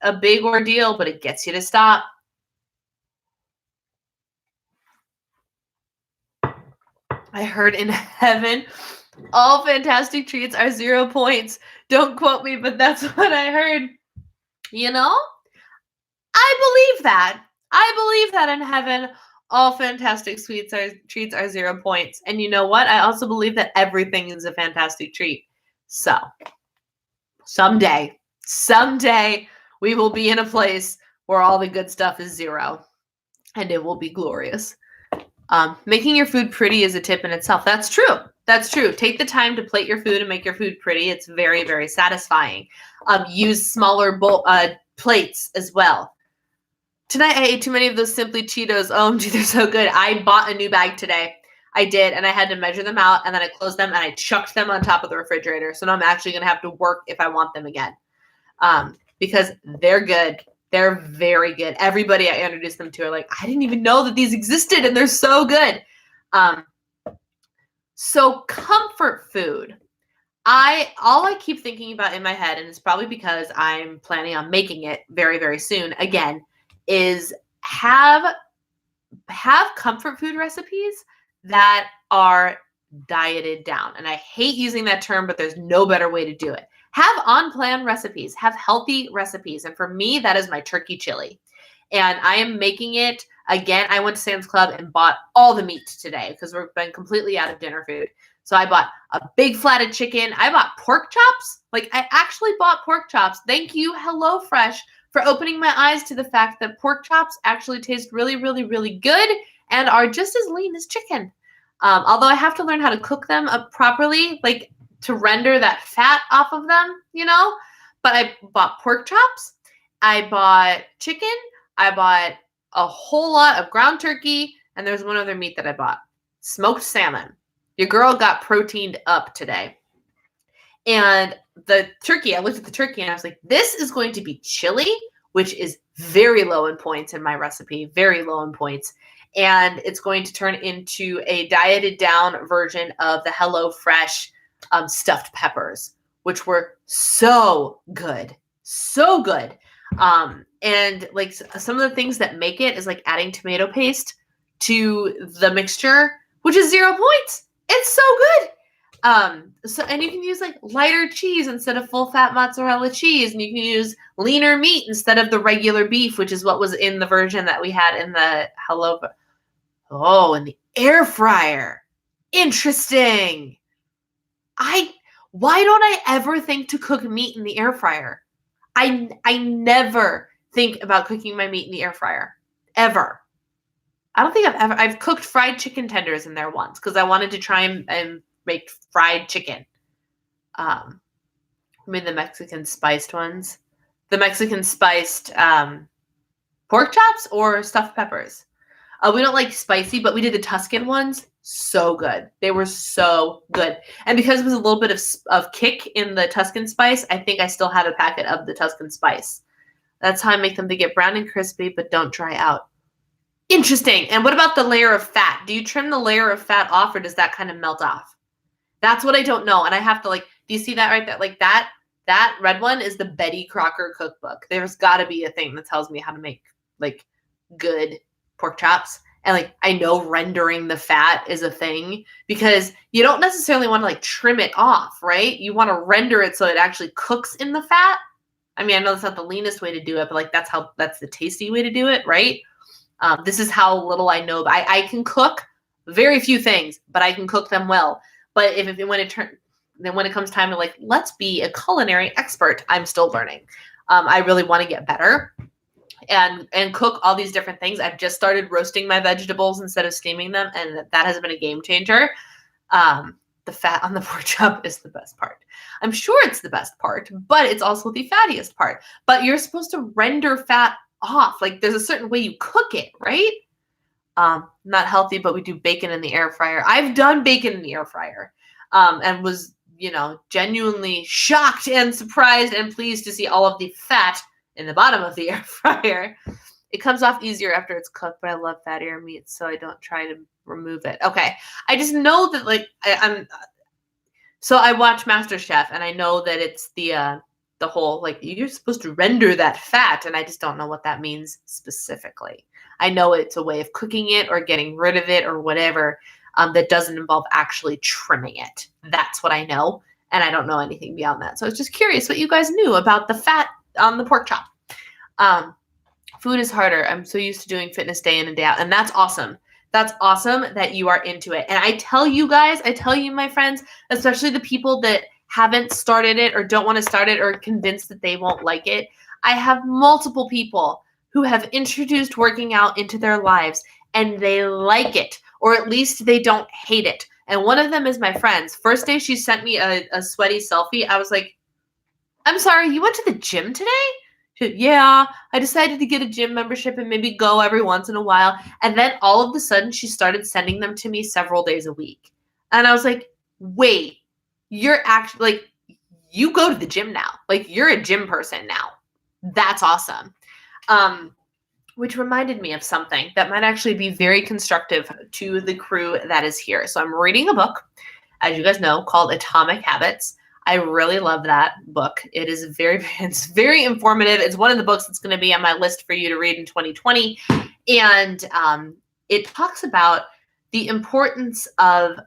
a big ordeal, but it gets you to stop. I heard in heaven, all fantastic treats are 0 points. Don't quote me, but that's what I heard. I believe that. I believe that in heaven, all fantastic treats are 0 points. And you know what? I also believe that everything is a fantastic treat. So someday, we will be in a place where all the good stuff is 0. And it will be glorious. Making your food pretty is a tip in itself. That's true. That's true. Take the time to plate your food and make your food pretty. It's very, very satisfying. Use smaller plates as well. Tonight, I ate too many of those Simply Cheetos. OMG, they're so good. I bought a new bag today. I did, and I had to measure them out, and then I closed them, and I chucked them on top of the refrigerator. So now I'm actually going to have to work if I want them again because they're good. They're very good. Everybody I introduced them to are like, I didn't even know that these existed, and they're so good. So comfort food. All I keep thinking about in my head, and it's probably because I'm planning on making it very, very soon again, is have comfort food recipes that are dieted down. And I hate using that term, but there's no better way to do it. Have on-plan recipes, have healthy recipes. And for me, that is my turkey chili. And I am making it again. I went to Sam's Club and bought all the meat today because we've been completely out of dinner food. So I bought a big flatted chicken. I bought pork chops. I actually bought pork chops. Thank you, HelloFresh, for opening my eyes to the fact that pork chops actually taste really, really, really good and are just as lean as chicken. Although I have to learn how to cook them up properly, to render that fat off of them, But I bought pork chops I bought chicken. I bought a whole lot of ground turkey. And there's one other meat that I bought. Smoked salmon. Your girl got proteined up today. And the turkey, I looked at the turkey and I was like, this is going to be chili, which is very low in points in my recipe, very low in points. And it's going to turn into a dieted down version of the HelloFresh stuffed peppers, which were so good. So good. And like some of the things that make it is like adding tomato paste to the mixture, which is 0 points. It's so good. And you can use like lighter cheese instead of full fat mozzarella cheese, and you can use leaner meat instead of the regular beef, which is what was in the version that we had in the in the air fryer. Interesting. Why don't I ever think to cook meat in the air fryer? I never think about cooking my meat in the air fryer. Ever. I don't think I've cooked fried chicken tenders in there once because I wanted to try and make fried chicken. I mean the Mexican spiced ones. The Mexican spiced pork chops or stuffed peppers. We don't like spicy, but we did the Tuscan ones. So good. They were so good. And because it was a little bit of kick in the Tuscan spice, I think I still have a packet of the Tuscan spice. That's how I make them. They get brown and crispy, but don't dry out. Interesting. And what about the layer of fat? Do you trim the layer of fat off or does that kind of melt off? That's what I don't know. And I have to do you see that right there? Like that red one is the Betty Crocker cookbook. There's got to be a thing that tells me how to make like good pork chops. And I know rendering the fat is a thing because you don't necessarily want to trim it off, right? You want to render it so it actually cooks in the fat. I mean, I know that's not the leanest way to do it, but that's the tasty way to do it, right? This is how little I know. I can cook very few things, but I can cook them well. But when it comes time to let's be a culinary expert, I'm still learning. I really want to get better and cook all these different things. I've just started roasting my vegetables instead of steaming them, and that has been a game changer. The fat on the pork chop is the best part. I'm sure it's the best part, but it's also the fattiest part. But you're supposed to render fat off. There's a certain way you cook it, right? Not healthy, but we do bacon in the air fryer. I've done bacon in the air fryer, and was, genuinely shocked and surprised and pleased to see all of the fat in the bottom of the air fryer. It comes off easier after it's cooked, but I love fattier meat, so I don't try to remove it. Okay. I just know that so I watch MasterChef and I know that it's the whole, you're supposed to render that fat, and I just don't know what that means specifically. I know it's a way of cooking it or getting rid of it or whatever, that doesn't involve actually trimming it. That's what I know, and I don't know anything beyond that. So I was just curious what you guys knew about the fat on the pork chop. Food is harder. I'm so used to doing fitness day in and day out, and that's awesome. That's awesome that you are into it. And I tell you, my friends, especially the people that haven't started it or don't want to start it or are convinced that they won't like it. I have multiple people who have introduced working out into their lives and they like it, or at least they don't hate it. And one of them is my friend's. First day she sent me a sweaty selfie. I was like, I'm sorry, you went to the gym today? She said, yeah, I decided to get a gym membership and maybe go every once in a while. And then all of a sudden she started sending them to me several days a week. And I was like, wait, you're actually you go to the gym now. You're a gym person now. That's awesome. Which reminded me of something that might actually be very constructive to the crew that is here. So I'm reading a book, as you guys know, called Atomic Habits. I really love that book. It's very informative. It's one of the books that's going to be on my list for you to read in 2020. And it talks about the importance of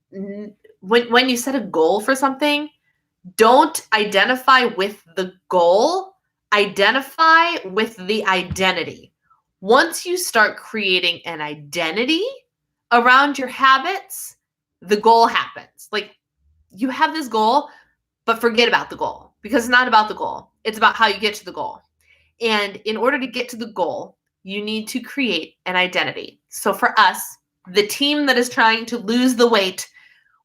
when you set a goal for something, don't identify with the goal, identify with the identity. Once you start creating an identity around your habits, the goal happens. You have this goal, but forget about the goal because it's not about the goal. It's about how you get to the goal. And in order to get to the goal, you need to create an identity. So for us, the team that is trying to lose the weight,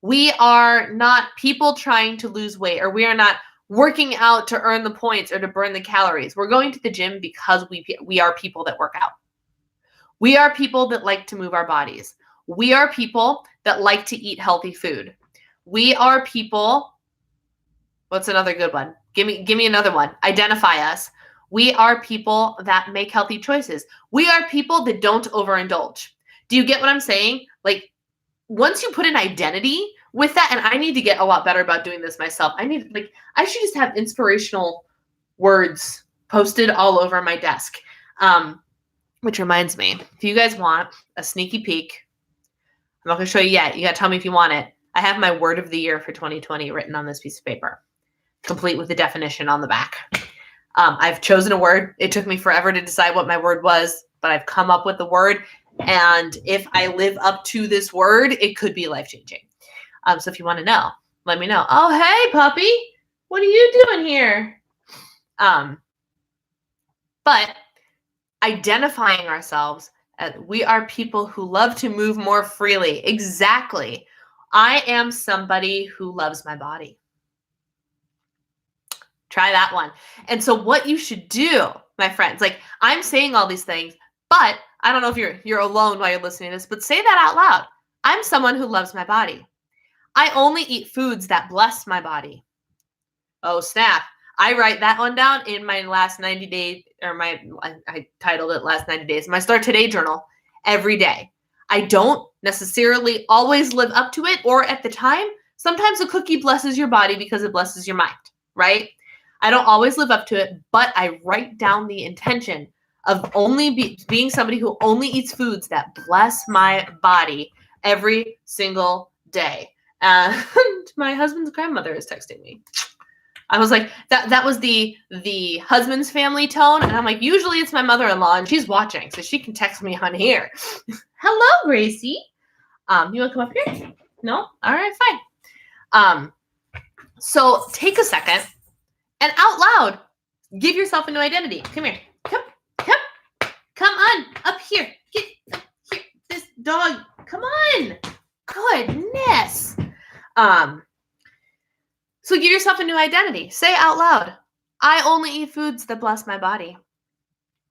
we are not people trying to lose weight, or we are not working out to earn the points or to burn the calories. We're going to the gym because we are people that work out. We are people that like to move our bodies. We are people that like to eat healthy food. We are people. What's another good one? Give me another one. Identify us. We are people that make healthy choices. We are people that don't overindulge. Do you get what I'm saying? Like, once you put an identity with that, and I need to get a lot better about doing this myself. I should just have inspirational words posted all over my desk. Which reminds me, if you guys want a sneaky peek, I'm not going to show you yet. You got to tell me if you want it. I have my word of the year for 2020 written on this piece of paper, complete with the definition on the back. I've chosen a word. It took me forever to decide what my word was, but I've come up with the word. And if I live up to this word, it could be life-changing. So if you want to know, let me know. Oh, hey, puppy. What are you doing here? But identifying ourselves as we are people who love to move more freely. Exactly. I am somebody who loves my body. Try that one. And so what you should do, my friends, like I'm saying all these things, but I don't know if you're alone while you're listening to this, but say that out loud. I'm someone who loves my body. I only eat foods that bless my body. Oh, snap. I write that one down in my last 90 days, or I titled it Last 90 Days, my Start Today journal every day. I don't necessarily always live up to it, or at the time, sometimes a cookie blesses your body because it blesses your mind, right? I don't always live up to it, but I write down the intention of only being somebody who only eats foods that bless my body every single day. And my husband's grandmother is texting me. I was like, that was the husband's family tone. And I'm like, usually it's my mother-in-law and she's watching, so she can text me on here. Hello, Gracie. You want to come up here? No? All right, fine. So take a second and out loud, give yourself a new identity. Come here. Come on up here. Get up here. This dog. Come on. Goodness. So give yourself a new identity. Say out loud, I only eat foods that bless my body.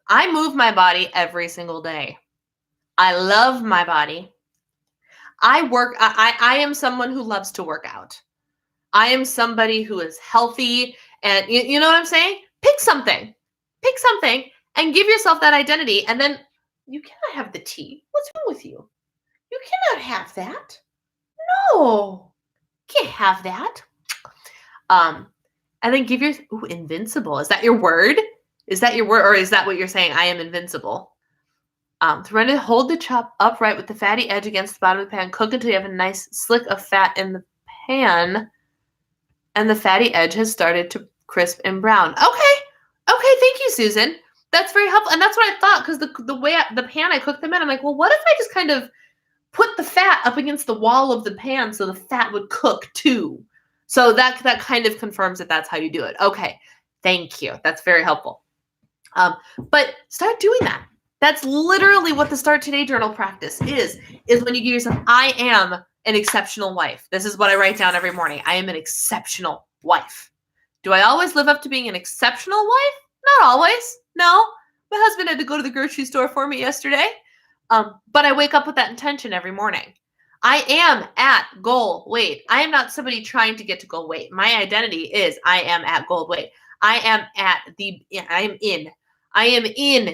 I move my body every single day. I love my body. I am someone who loves to work out. I am somebody who is healthy. And you know what I'm saying? Pick something and give yourself that identity. And then you cannot have the tea. What's wrong with you? You cannot have that. No, can't have that. And then give your, invincible. Is that your word? Is that your word? Or is that what you're saying? I am invincible. To hold the chop upright with the fatty edge against the bottom of the pan. Cook until you have a nice slick of fat in the pan. And the fatty edge has started to crisp and brown. Okay. Thank you, Susan. That's very helpful. And that's what I thought, because the way the pan I cooked them in, I'm like, well, what if I just kind of put the fat up against the wall of the pan so the fat would cook too? So that kind of confirms that that's how you do it. Okay, thank you. That's very helpful. But start doing that. That's literally what the Start Today journal practice is when you give yourself, I am an exceptional wife. This is what I write down every morning. I am an exceptional wife. Do I always live up to being an exceptional wife? Not always. No. My husband had to go to the grocery store for me yesterday. But I wake up with that intention every morning. I am at goal weight. I am not somebody trying to get to goal weight. My identity is I am at goal weight. I am in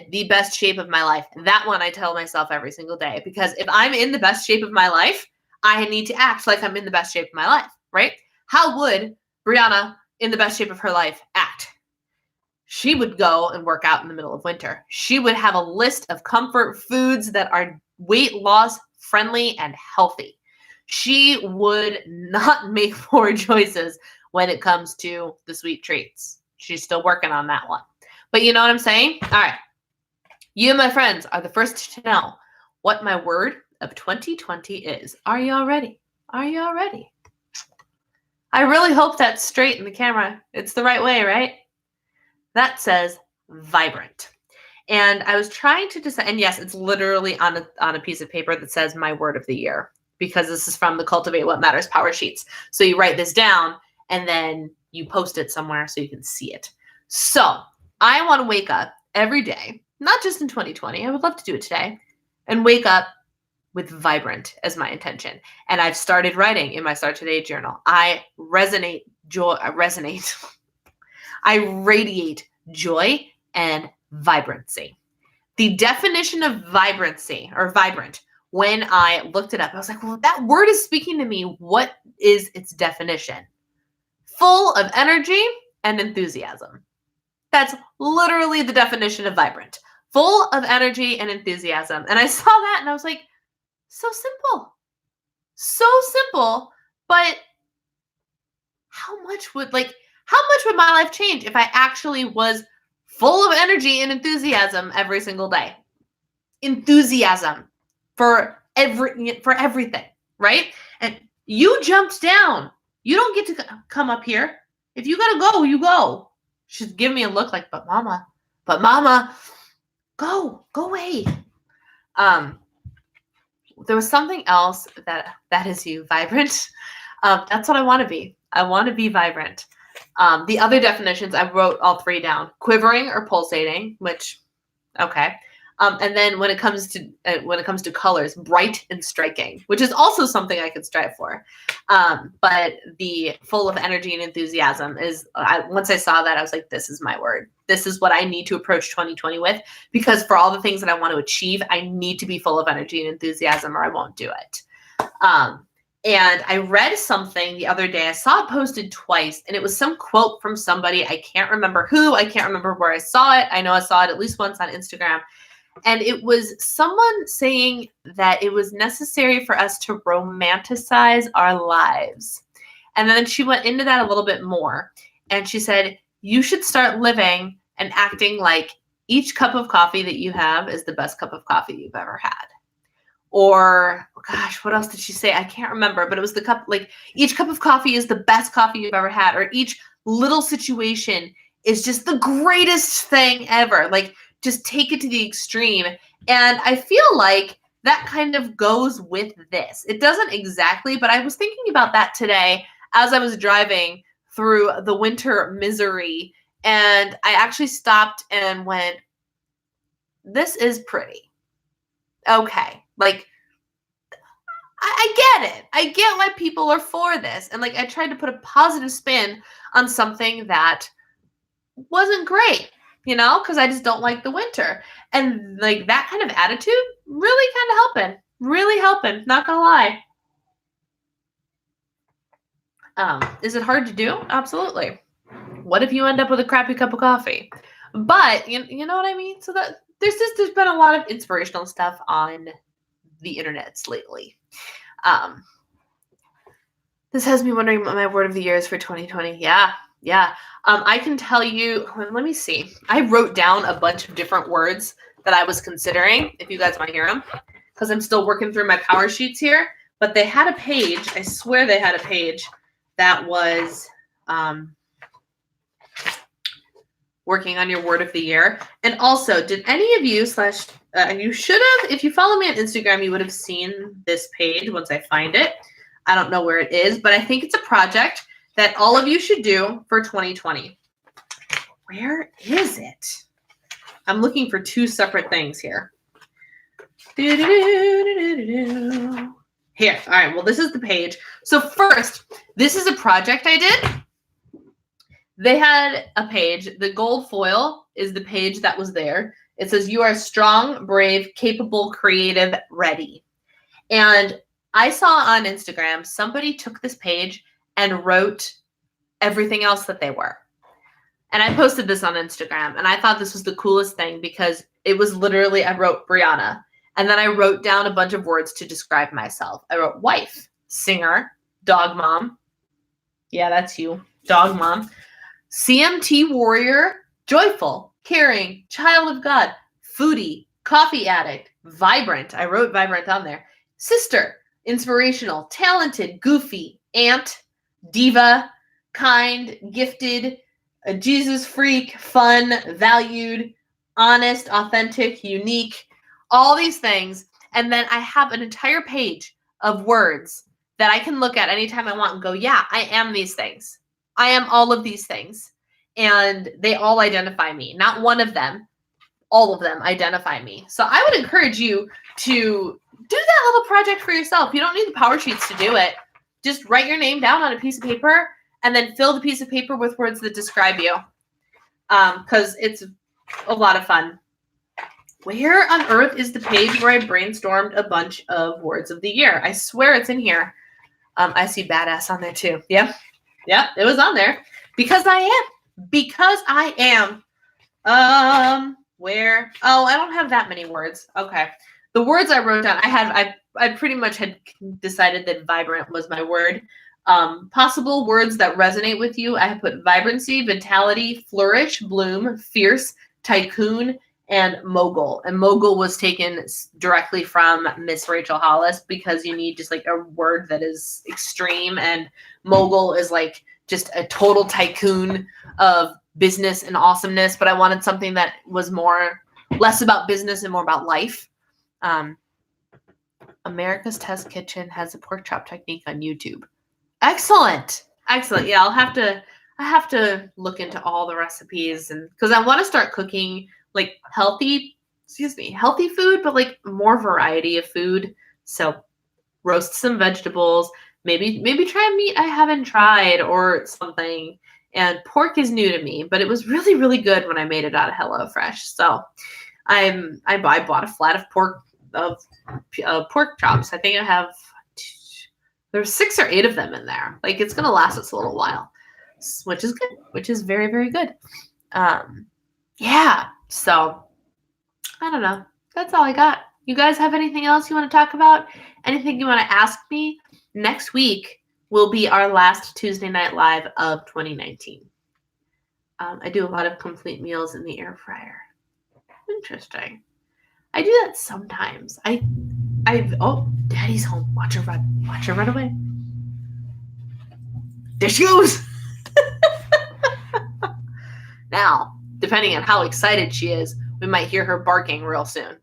the best shape of my life. That one I tell myself every single day, because if I'm in the best shape of my life, I need to act like I'm in the best shape of my life, right? How would Brianna in the best shape of her life act? She would go and work out in the middle of winter. She would have a list of comfort foods that are weight loss friendly and healthy. She would not make poor choices when it comes to the sweet treats. She's still working on that one. But you know what I'm saying? All right. You, my friends, are the first to know what my word of 2020 is. Are you all ready? Are you all ready? I really hope that's straight in the camera. It's the right way, right? That says vibrant. And I was trying to decide, and yes, it's literally on a piece of paper that says my word of the year, because this is from the Cultivate What Matters Power Sheets. So you write this down, and then you post it somewhere so you can see it. So I want to wake up every day, not just in 2020, I would love to do it today, and wake up with vibrant as my intention. And I've started writing in my Start Today journal. I radiate joy and vibrancy. The definition of vibrancy or vibrant, when I looked it up, I was like, well, that word is speaking to me. What is its definition? Full of energy and enthusiasm. That's literally the definition of vibrant. Full of energy and enthusiasm. And I saw that and I was like, so simple. So simple, but how much would my life change if I actually was full of energy and enthusiasm every single day? Enthusiasm for everything, right? And you jumped down. You don't get to come up here. If you gotta go, you go. She's giving me a look like, but mama, go away. There was something else that is you, vibrant. That's what I want to be. I want to be vibrant. The other definitions, I wrote all three down: quivering or pulsating, which, okay. And then when it comes to colors, bright and striking, which is also something I could strive for. But the full of energy and enthusiasm is, once I saw that, I was like, this is my word. This is what I need to approach 2020 with, because for all the things that I want to achieve, I need to be full of energy and enthusiasm or I won't do it. And I read something the other day. I saw it posted twice, and it was some quote from somebody. I can't remember who. I can't remember where I saw it. I know I saw it at least once on Instagram. And it was someone saying that it was necessary for us to romanticize our lives. And then she went into that a little bit more. And she said, you should start living and acting like each cup of coffee that you have is the best cup of coffee you've ever had. Or, gosh, what else did she say? I can't remember, but it was the cup, like each cup of coffee is the best coffee you've ever had. Or each little situation is just the greatest thing ever. Like, just take it to the extreme. And I feel like that kind of goes with this. It doesn't exactly, but I was thinking about that today as I was driving through the winter misery. And I actually stopped and went, this is pretty. Okay. Like, I get it. I get why people are for this. And like, I tried to put a positive spin on something that wasn't great. Because I just don't like the winter. And like that kind of attitude really kind of helping, not gonna lie. Is it hard to do? Absolutely. What if you end up with a crappy cup of coffee? But you know what I mean? So that there's been a lot of inspirational stuff on the internets lately. This has me wondering what my word of the year is for 2020. Yeah. I can tell you, let me see. I wrote down a bunch of different words that I was considering, if you guys want to hear them, because I'm still working through my power sheets here. But they had a page, I swear they had a page that was working on your word of the year. And also, did any of you you should have, if you follow me on Instagram, you would have seen this page once I find it. I don't know where it is, but I think it's a project that all of you should do for 2020. Where is it? I'm looking for two separate things here. Here. All right. Well, this is the page. So first, this is a project I did. They had a page. The gold foil is the page that was there. It says, you are strong, brave, capable, creative, ready. And I saw on Instagram, somebody took this page and wrote everything else that they were. And I posted this on Instagram, and I thought this was the coolest thing because it was literally, I wrote Brianna, and then I wrote down a bunch of words to describe myself. I wrote wife, singer, dog mom. Yeah, that's you, dog mom. CMT warrior, joyful, caring, child of God, foodie, coffee addict, vibrant. I wrote vibrant on there. Sister, inspirational, talented, goofy, aunt, diva, kind, gifted, a Jesus freak, fun, valued, honest, authentic, unique, all these things. And then I have an entire page of words that I can look at anytime I want and go, yeah, I am these things. I am all of these things, and they all identify me. Not one of them, all of them identify me. So I would encourage you to do that little project for yourself. You don't need the power sheets to do it. Just write your name down on a piece of paper and then fill the piece of paper with words that describe you. Because it's a lot of fun. Where on earth is the page where I brainstormed a bunch of words of the year? I swear it's in here. I see badass on there too. Yep, it was on there. Because I am. Where? Oh, I don't have that many words. Okay. The words I wrote down, I pretty much had decided that vibrant was my word. Possible words that resonate with you. I have put vibrancy, vitality, flourish, bloom, fierce, tycoon, and mogul. And mogul was taken directly from Miss Rachel Hollis because you need just like a word that is extreme, and mogul is like just a total tycoon of business and awesomeness, but I wanted something that was less about business and more about life. America's Test Kitchen has a pork chop technique on YouTube. Excellent. Yeah, I have to look into all the recipes, and because I want to start cooking like healthy food, but like more variety of food. So roast some vegetables, maybe try a meat I haven't tried or something. And pork is new to me, but it was really, really good when I made it out of HelloFresh. So I bought a flat of pork chops. I think I have there's 6 or 8 of them in there. Like it's gonna last us a little while, which is good, which is very, very good. Yeah. So I don't know. That's all I got. You guys have anything else you want to talk about? Anything you want to ask me? Next week will be our last Tuesday Night Live of 2019. I do a lot of complete meals in the air fryer. Interesting. I do that sometimes. Oh, Daddy's home. Watch her run. Watch her run away. There she goes. Now, depending on how excited she is, we might hear her barking real soon.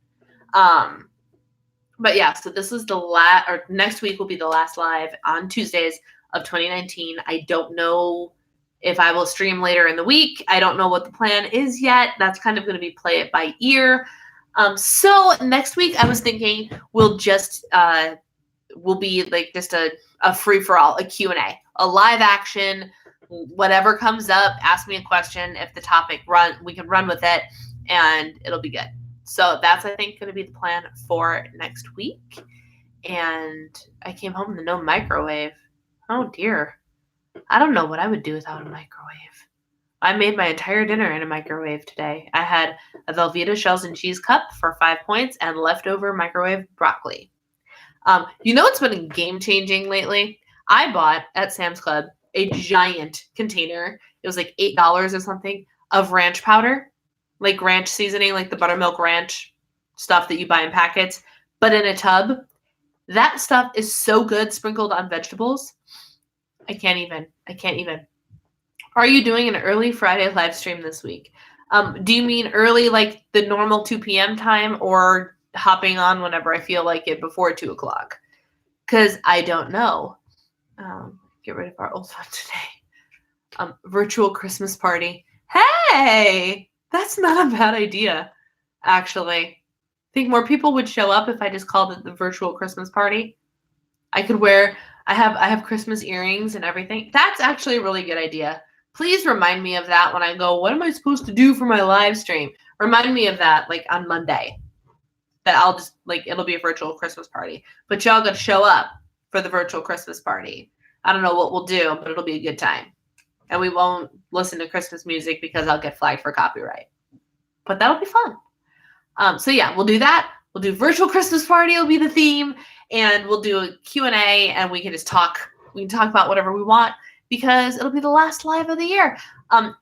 But yeah, so this is next week will be the last live on Tuesdays of 2019. I don't know if I will stream later in the week. I don't know what the plan is yet. That's kind of going to be play it by ear. So next week I was thinking we'll be like just a free for all, a Q&A, a live action, whatever comes up, ask me a question. If the topic we can run with it and it'll be good. So that's, I think, going to be the plan for next week. And I came home with no microwave. Oh, dear. I don't know what I would do without a microwave. I made my entire dinner in a microwave today. I had a Velveeta shells and cheese cup for 5 points and leftover microwave broccoli. You know what's been game-changing lately? I bought at Sam's Club a giant container. It was like $8 or something of ranch powder. Like ranch seasoning, like the buttermilk ranch stuff that you buy in packets, but in a tub. That stuff is so good sprinkled on vegetables. I can't even. Are you doing an early Friday live stream this week? Do you mean early like the normal 2 p.m. time, or hopping on whenever I feel like it before 2 o'clock? Because I don't know. Get rid of our old one today. Virtual Christmas party. Hey! That's not a bad idea, actually. I think more people would show up if I just called it the virtual Christmas party. I have Christmas earrings and everything. That's actually a really good idea. Please remind me of that when I go, what am I supposed to do for my live stream? Remind me of that like on Monday. That I'll just it'll be a virtual Christmas party. But y'all gotta show up for the virtual Christmas party. I don't know what we'll do, but it'll be a good time. And we won't listen to Christmas music because I'll get flagged for copyright. But that'll be fun. So yeah, we'll do that. We'll do virtual Christmas party will be the theme. And we'll do a Q&A and we can just talk. We can talk about whatever we want because it'll be the last live of the year.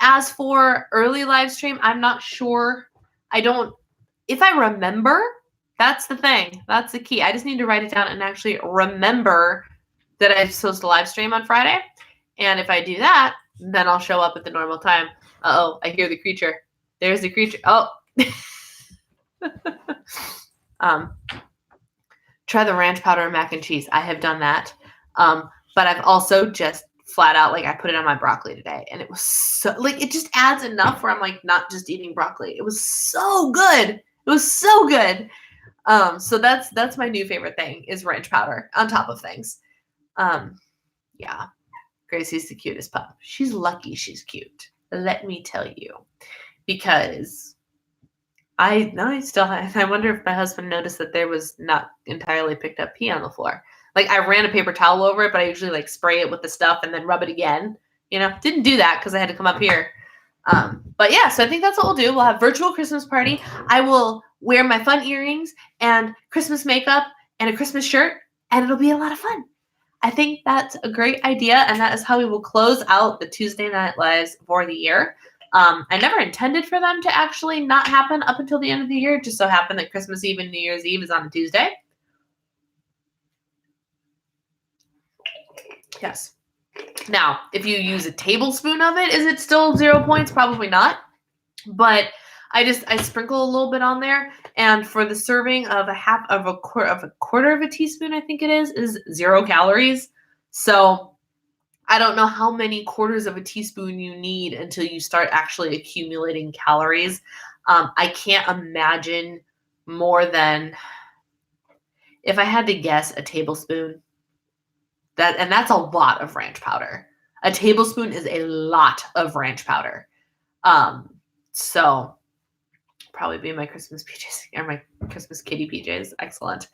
As for early live stream, I'm not sure. If I remember, that's the thing. That's the key. I just need to write it down and actually remember that I'm supposed to live stream on Friday. And if I do that, then I'll show up at the normal time. Uh-oh, I hear the creature. There's the creature. Oh. Try the ranch powder and mac and cheese. I have done that. But I've also just flat out, like, I put it on my broccoli today, and it was so, like, it just adds enough where I'm, like, not just eating broccoli. It was so good. It was so good. So that's my new favorite thing is ranch powder on top of things. Yeah. Gracie's the cutest pup. She's lucky she's cute. Let me tell you. Because I wonder if my husband noticed that there was not entirely picked up pee on the floor. Like, I ran a paper towel over it, but I usually, like, spray it with the stuff and then rub it again. Didn't do that because I had to come up here. But yeah, so I think that's what we'll do. We'll have virtual Christmas party. I will wear my fun earrings and Christmas makeup and a Christmas shirt, and it'll be a lot of fun. I think that's a great idea, and that is how we will close out the Tuesday Night Lives for the year. I never intended for them to actually not happen up until the end of the year. It just so happened that Christmas Eve and New Year's Eve is on a Tuesday. Yes. Now, if you use a tablespoon of it, is it still 0 points? Probably not. But I sprinkle a little bit on there, and for the serving of a quarter of a teaspoon, I think it is 0 calories. So I don't know how many quarters of a teaspoon you need until you start actually accumulating calories. I can't imagine more than, if I had to guess, a tablespoon. And that's a lot of ranch powder. A tablespoon is a lot of ranch powder. So probably be my Christmas PJs or my Christmas kitty PJs. Excellent.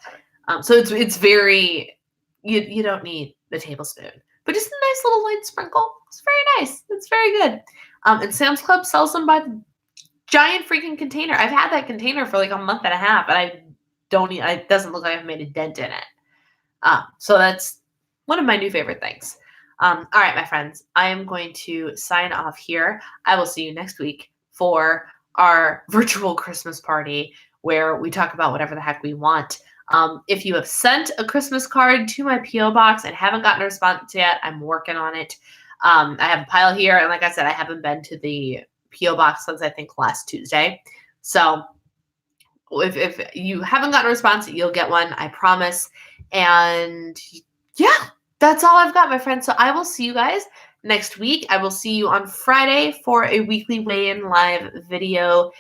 So it's very, you don't need the tablespoon, but just a nice little light sprinkle. It's very nice. It's very good. And Sam's Club sells them by the giant freaking container. I've had that container for like a month and a half, and it doesn't look like I've made a dent in it. So that's one of my new favorite things. All right, my friends, I am going to sign off here. I will see you next week for our virtual Christmas party where we talk about whatever the heck we want. If you have sent a Christmas card to my P.O. box and haven't gotten a response yet, I'm working on it. I have a pile here, and like I said, I haven't been to the P.O. box since I think last Tuesday. So if you haven't gotten a response, you'll get one, I promise. And yeah, that's all I've got, my friends. So I will see you guys next week. I will see you on Friday for a weekly weigh-in live video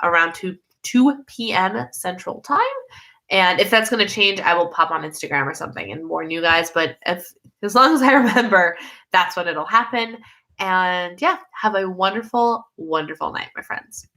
around 2 p.m. Central Time. And if that's going to change, I will pop on Instagram or something and warn you guys. But as long as I remember, that's when it'll happen. And yeah, have a wonderful, wonderful night, my friends.